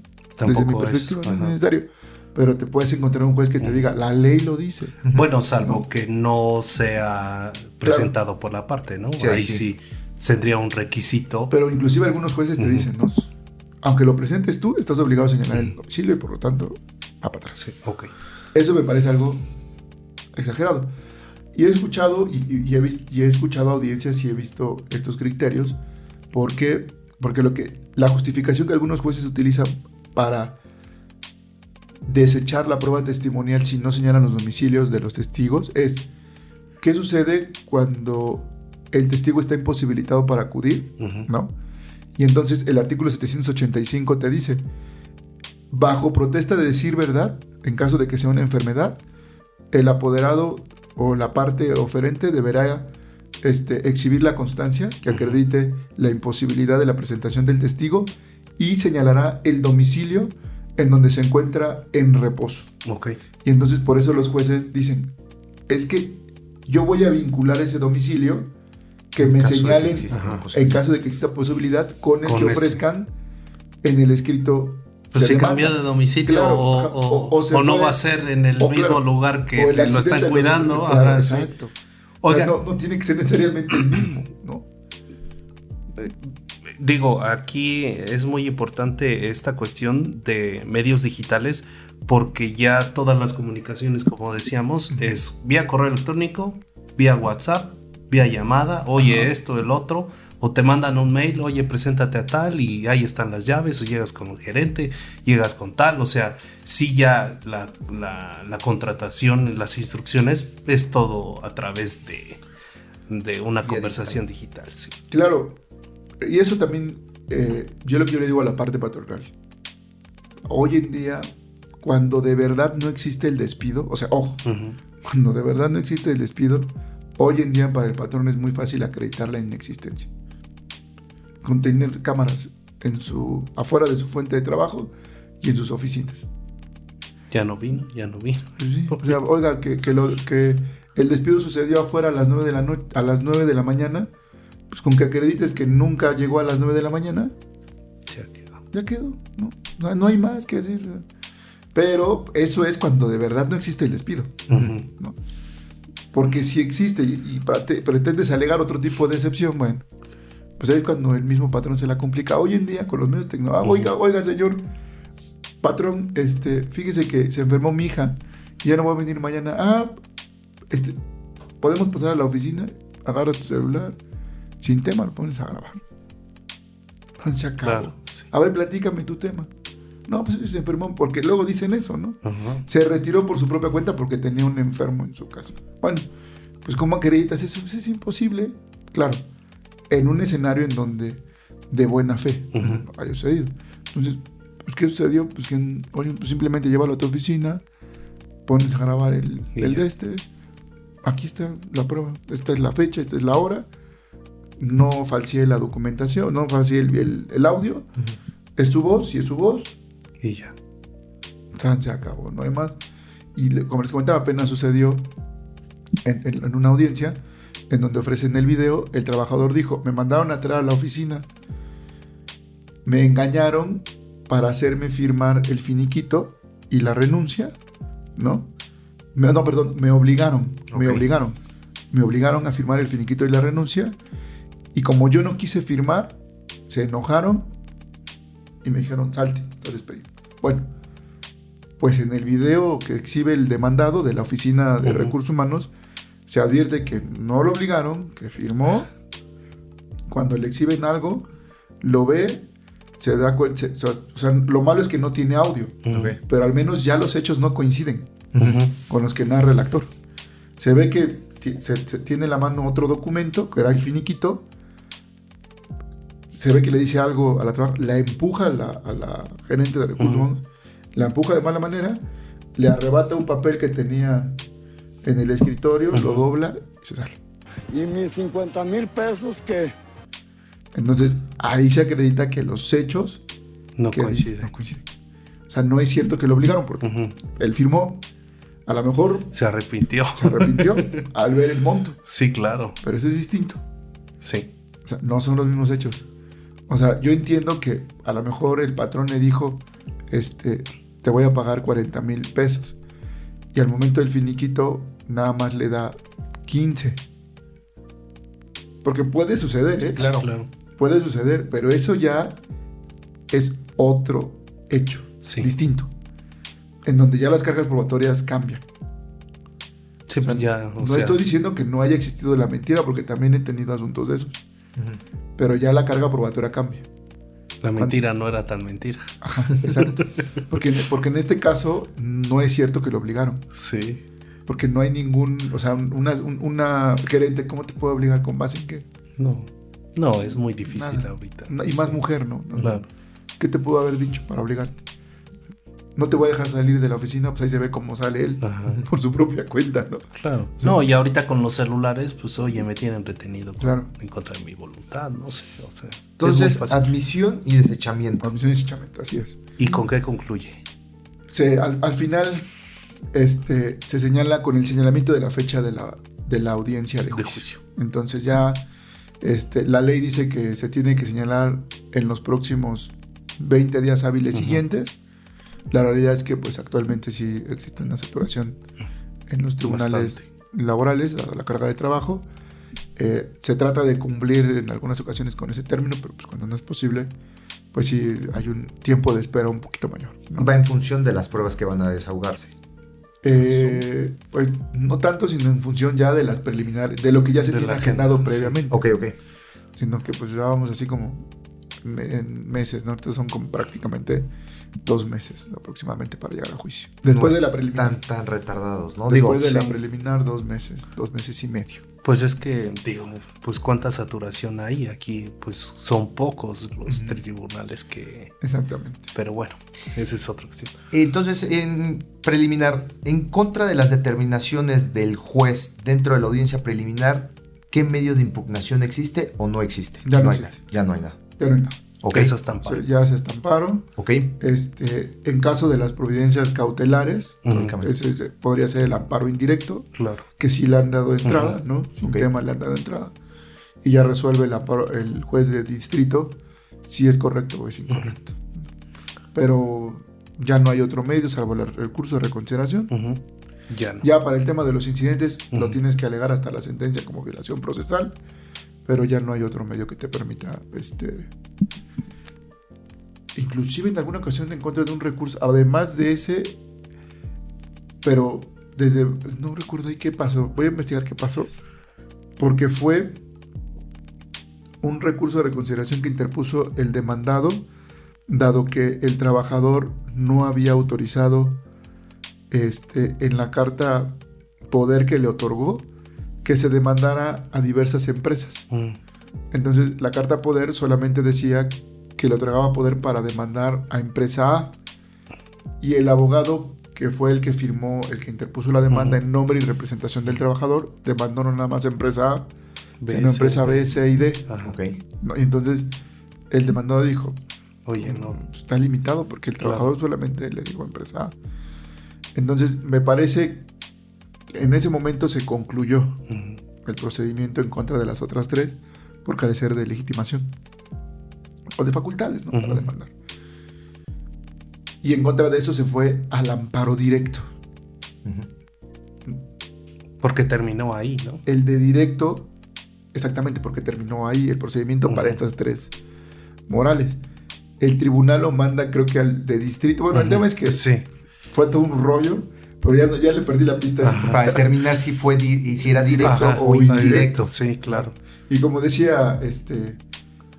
desde mi perspectiva no es necesario, pero te puedes encontrar un juez que te diga, la ley lo dice. Bueno, salvo que no sea presentado por la parte, ¿no? Sí, ahí sí tendría un requisito. Pero inclusive algunos jueces te dicen, no, aunque lo presentes tú, estás obligado a señalar el domicilio y por lo tanto, va para atrás. Sí, Eso me parece algo exagerado. Y he escuchado y he escuchado audiencias y he visto estos criterios porque la justificación que algunos jueces utilizan para desechar la prueba testimonial si no señalan los domicilios de los testigos es ¿qué sucede cuando el testigo está imposibilitado para acudir? ¿No? Y entonces el artículo 785 te dice, bajo protesta de decir verdad, en caso de que sea una enfermedad, el apoderado o la parte oferente deberá exhibir la constancia que acredite la imposibilidad de la presentación del testigo y señalará el domicilio en donde se encuentra en reposo. Ok. Y entonces por eso los jueces dicen, es que yo voy a vincular ese domicilio que me señalen en caso de que exista posibilidad con el que ofrezcan en el escrito. Pues si cambió de domicilio, claro, o no va a ser en el mismo lugar que lo están cuidando. Claro, exacto. Sí. Oiga, o sea, no tiene que ser necesariamente el mismo, ¿no? Digo, aquí es muy importante esta cuestión de medios digitales, porque ya todas las comunicaciones, como decíamos, es vía correo electrónico, vía WhatsApp, vía llamada, oye, esto, el otro, o te mandan un mail, oye, preséntate a tal, y ahí están las llaves, o llegas con el gerente, llegas con tal, o sea, sí ya la contratación, las instrucciones, es todo a través de una conversación digital, sí. Claro, y eso también, yo lo que yo le digo a la parte patronal, hoy en día, cuando de verdad no existe el despido, o sea, ojo, cuando de verdad no existe el despido, hoy en día para el patrón es muy fácil acreditar la inexistencia. Con tener cámaras afuera de su fuente de trabajo y en sus oficinas. Ya no vino. Pues sí, o sea, oiga, que el despido sucedió afuera a las 9 de la noche, a las 9 de la mañana, pues con que acredites que nunca llegó a las 9 de la mañana, ya quedó, ¿no? O sea, no hay más que decir. Pero eso es cuando de verdad no existe el despido, ¿no? Porque si existe y pretendes alegar otro tipo de excepción, bueno, pues ahí es cuando el mismo patrón se la complica. Hoy en día con los medios tecnológicos, oiga señor patrón, fíjese que se enfermó mi hija y ya no va a venir mañana. Podemos pasar a la oficina, agarra tu celular, sin tema lo pones a grabar. Se acabó. Claro, sí. A ver, platícame tu tema. No, pues se enfermó, porque luego dicen eso, ¿no? Se retiró por su propia cuenta porque tenía un enfermo en su casa. Bueno, pues ¿cómo acreditas eso? Pues es imposible. Claro, en un escenario en donde de buena fe haya sucedido. Entonces, pues ¿qué sucedió? Pues que oye, pues simplemente llévalo a tu oficina, pones a grabar el aquí está la prueba, esta es la fecha, esta es la hora, no falseé la documentación, no falseé el audio, es tu voz, y es su voz, y ya. Se acabó, no hay más. Y como les comentaba, apenas sucedió en una audiencia en donde ofrecen el video. El trabajador dijo, me mandaron a traer a la oficina, me engañaron para hacerme firmar el finiquito y la renuncia, ¿no? Me obligaron, okay. Me obligaron a firmar el finiquito y la renuncia, y como yo no quise firmar, se enojaron y me dijeron, salte, estás despedido. Bueno, pues en el video que exhibe el demandado de la Oficina de Recursos Humanos, se advierte que no lo obligaron, que firmó. Cuando le exhiben algo, lo ve, se da cuenta, o sea, lo malo es que no tiene audio, pero al menos ya los hechos no coinciden con los que narra el actor. Se ve que se tiene en la mano otro documento, que era el finiquito. Se ve que le dice algo a la trabajadora, la empuja a la gerente de recursos humanos, la empuja de mala manera, le arrebata un papel que tenía en el escritorio, lo dobla y se sale. ¿Y mis 50,000 pesos qué? Entonces, ahí se acredita que los hechos no coinciden. O sea, no es cierto que lo obligaron, porque él firmó, a lo mejor se arrepintió al ver el monto. Sí, claro. Pero eso es distinto. Sí. O sea, no son los mismos hechos. O sea, yo entiendo que a lo mejor el patrón le dijo, te voy a pagar 40,000 pesos. Y al momento del finiquito, nada más le da 15. Porque puede suceder, ¿eh? Claro. Puede suceder, pero eso ya es otro hecho distinto. En donde ya las cargas probatorias cambian. Sí, pues ya. No estoy diciendo que no haya existido la mentira, porque también he tenido asuntos de esos. Pero ya la carga probatoria cambia. La mentira no era tan mentira. Ajá, exacto. Porque en este caso no es cierto que lo obligaron. Sí. Porque no hay ningún, o sea, una gerente, ¿cómo te puede obligar con base en qué? No, es muy difícil ahorita. Y más mujer, ¿no? Claro. ¿Qué te pudo haber dicho para obligarte? no te voy a dejar salir de la oficina, pues ahí se ve cómo sale él por su propia cuenta, ¿no? Claro. Sí. No, y ahorita con los celulares, pues oye, me tienen retenido Claro. en contra de mi voluntad, no sé, o sea. Entonces, es muy fácil. admisión y desechamiento. Admisión y desechamiento, así es. ¿Y con qué concluye? Al final se señala con el señalamiento de la fecha de la audiencia de juicio. Entonces ya la ley dice que se tiene que señalar en los próximos 20 días hábiles siguientes. La realidad es que pues actualmente sí existe una saturación en los tribunales laborales, dado la carga de trabajo. Se trata de cumplir en algunas ocasiones con ese término, pero pues cuando no es posible, pues sí hay un tiempo de espera un poquito mayor, ¿no? Va en función de las pruebas que van a desahogarse. Pues no tanto, sino en función ya de las preliminares, de lo que ya se tiene agendado previamente. Ok. Sino que pues ya vamos así como en meses, ¿no? Entonces son como prácticamente 2 meses aproximadamente para llegar a juicio. Después de la preliminar. Tan retardados, ¿no? Después de la preliminar, 2 meses y medio. Pues es que, pues cuánta saturación hay aquí, pues son pocos los tribunales que... Exactamente. Pero bueno, esa es otra cuestión. Entonces, en preliminar, en contra de las determinaciones del juez dentro de la audiencia preliminar, ¿qué medio de impugnación existe o no existe? Ya no existe. Ya no hay nada. Ya no hay nada. Okay. Eso está amparo. Ya se está amparo. Ok. En caso de las providencias cautelares, ese podría ser el amparo indirecto, Claro. que sí le han dado entrada, ¿no? Sin tema le han dado entrada. Y ya resuelve el juez de distrito si es correcto o es incorrecto. Pero ya no hay otro medio salvo el recurso de reconsideración. Ya no. Ya para el tema de los incidentes lo tienes que alegar hasta la sentencia como violación procesal, pero ya no hay otro medio que te permita inclusive en alguna ocasión en contra de un recurso, además de ese, pero no recuerdo ahí qué pasó, voy a investigar qué pasó, porque fue un recurso de reconsideración que interpuso el demandado, dado que el trabajador no había autorizado en la carta poder que le otorgó que se demandara a diversas empresas. Entonces la carta poder solamente decía que le otorgaba poder para demandar a empresa A, y el abogado, que fue el que firmó, el que interpuso la demanda en nombre y representación del trabajador, demandó no nada más a empresa A, sino empresa B, C y D. ¿No? Y entonces el demandado dijo, oye, no, está limitado porque el trabajador solamente le dijo a empresa A. Entonces me parece que en ese momento se concluyó el procedimiento en contra de las otras 3 por carecer de legitimación o de facultades, ¿no? Para demandar. Y en contra de eso se fue al amparo directo. Porque terminó ahí, ¿no? El de directo, exactamente, porque terminó ahí el procedimiento para estas 3 morales. El tribunal lo manda, creo que al de distrito. Bueno, el tema es que fue todo un rollo, pero ya le perdí la pista. Para determinar si era directo o indirecto. Sí, claro. Y como decía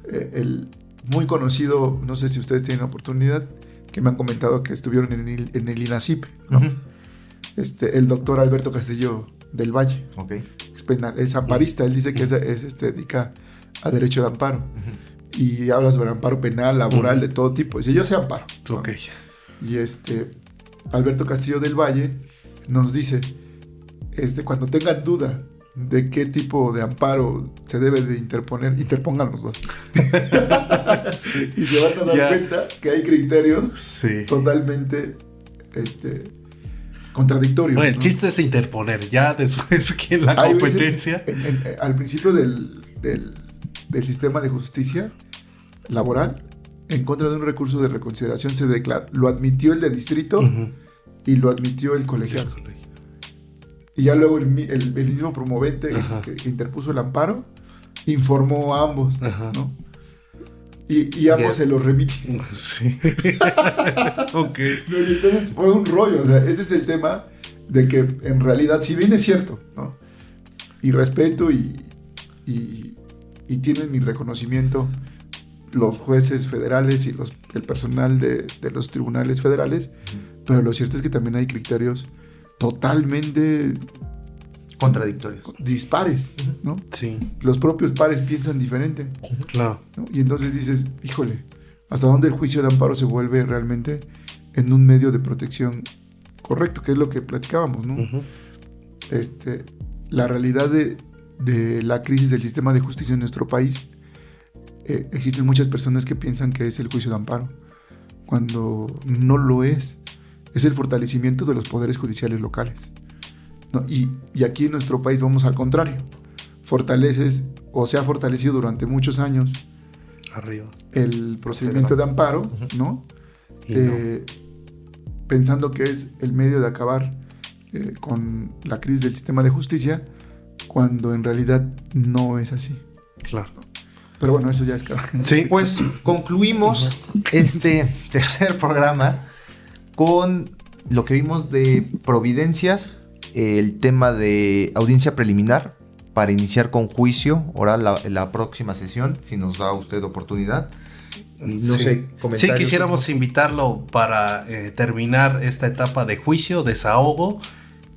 el muy conocido, no sé si ustedes tienen oportunidad, que me han comentado que estuvieron en el INACIP, ¿no? El doctor Alberto Castillo del Valle, es amparista. Él dice que dedica a derecho de amparo y habla sobre amparo penal, laboral, de todo tipo. Dice, yo sé amparo, ¿no? Y Alberto Castillo del Valle nos dice, cuando tengan duda de qué tipo de amparo se debe de interponer, interpongan los 2. Y se van a dar cuenta que hay criterios totalmente contradictorios. Bueno, el chiste es interponer, ya después que la competencia. Al principio del sistema de justicia laboral, en contra de un recurso de reconsideración se declara, lo admitió el de distrito y lo admitió el colegiado. Y ya luego el mismo promovente que interpuso el amparo informó a ambos, ¿no? Y ambos se lo remitieron. Sí. Y entonces fue un rollo. O sea, ese es el tema de que en realidad, si bien es cierto, ¿no? Y respeto y tienen mi reconocimiento los jueces federales y el personal de los tribunales federales, pero lo cierto es que también hay criterios totalmente contradictorios, dispares, ¿no? Sí. Los propios pares piensan diferente. Claro. ¿No? Y entonces dices, híjole, ¿hasta dónde el juicio de amparo se vuelve realmente en un medio de protección correcto, que es lo que platicábamos, ¿no? Ujú. La realidad de la crisis del sistema de justicia en nuestro país, existen muchas personas que piensan que es el juicio de amparo, cuando no lo es. Es el fortalecimiento de los poderes judiciales locales, ¿no? Y aquí en nuestro país vamos al contrario. Fortaleces, o se ha fortalecido durante muchos años, Arriba. el procedimiento de amparo, ¿no? Y no. Pensando que es el medio de acabar con la crisis del sistema de justicia, cuando en realidad no es así. Claro. Pero bueno, eso ya es cada... Sí, Pues concluimos este tercer programa con lo que vimos de providencias, el tema de audiencia preliminar para iniciar con juicio oral la próxima sesión, si nos da usted oportunidad. Y no Sí. sé, Sí, quisiéramos invitarlo para terminar esta etapa de juicio, desahogo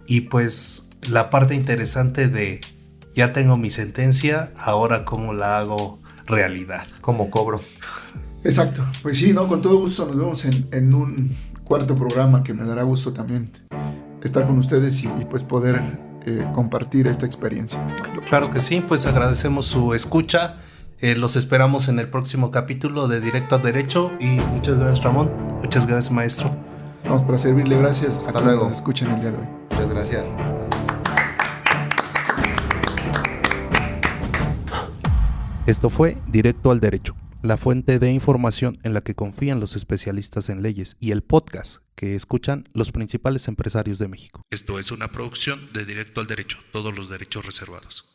y pues la parte interesante de ya tengo mi sentencia, ahora cómo la hago realidad. ¿Cómo cobro? Exacto. Pues sí, ¿no? Con todo gusto nos vemos en un cuarto programa, que me dará gusto también estar con ustedes y pues poder compartir esta experiencia. Claro que sí, pues agradecemos su escucha. Los esperamos en el próximo capítulo de Directo al Derecho y muchas gracias, Ramón. Muchas gracias, maestro. Vamos para servirle. Gracias Hasta a quienes luego. nos escuchan el día de hoy. Muchas gracias. Esto fue Directo al Derecho, la fuente de información en la que confían los especialistas en leyes y el podcast que escuchan los principales empresarios de México. Esto es una producción de Directo al Derecho, todos los derechos reservados.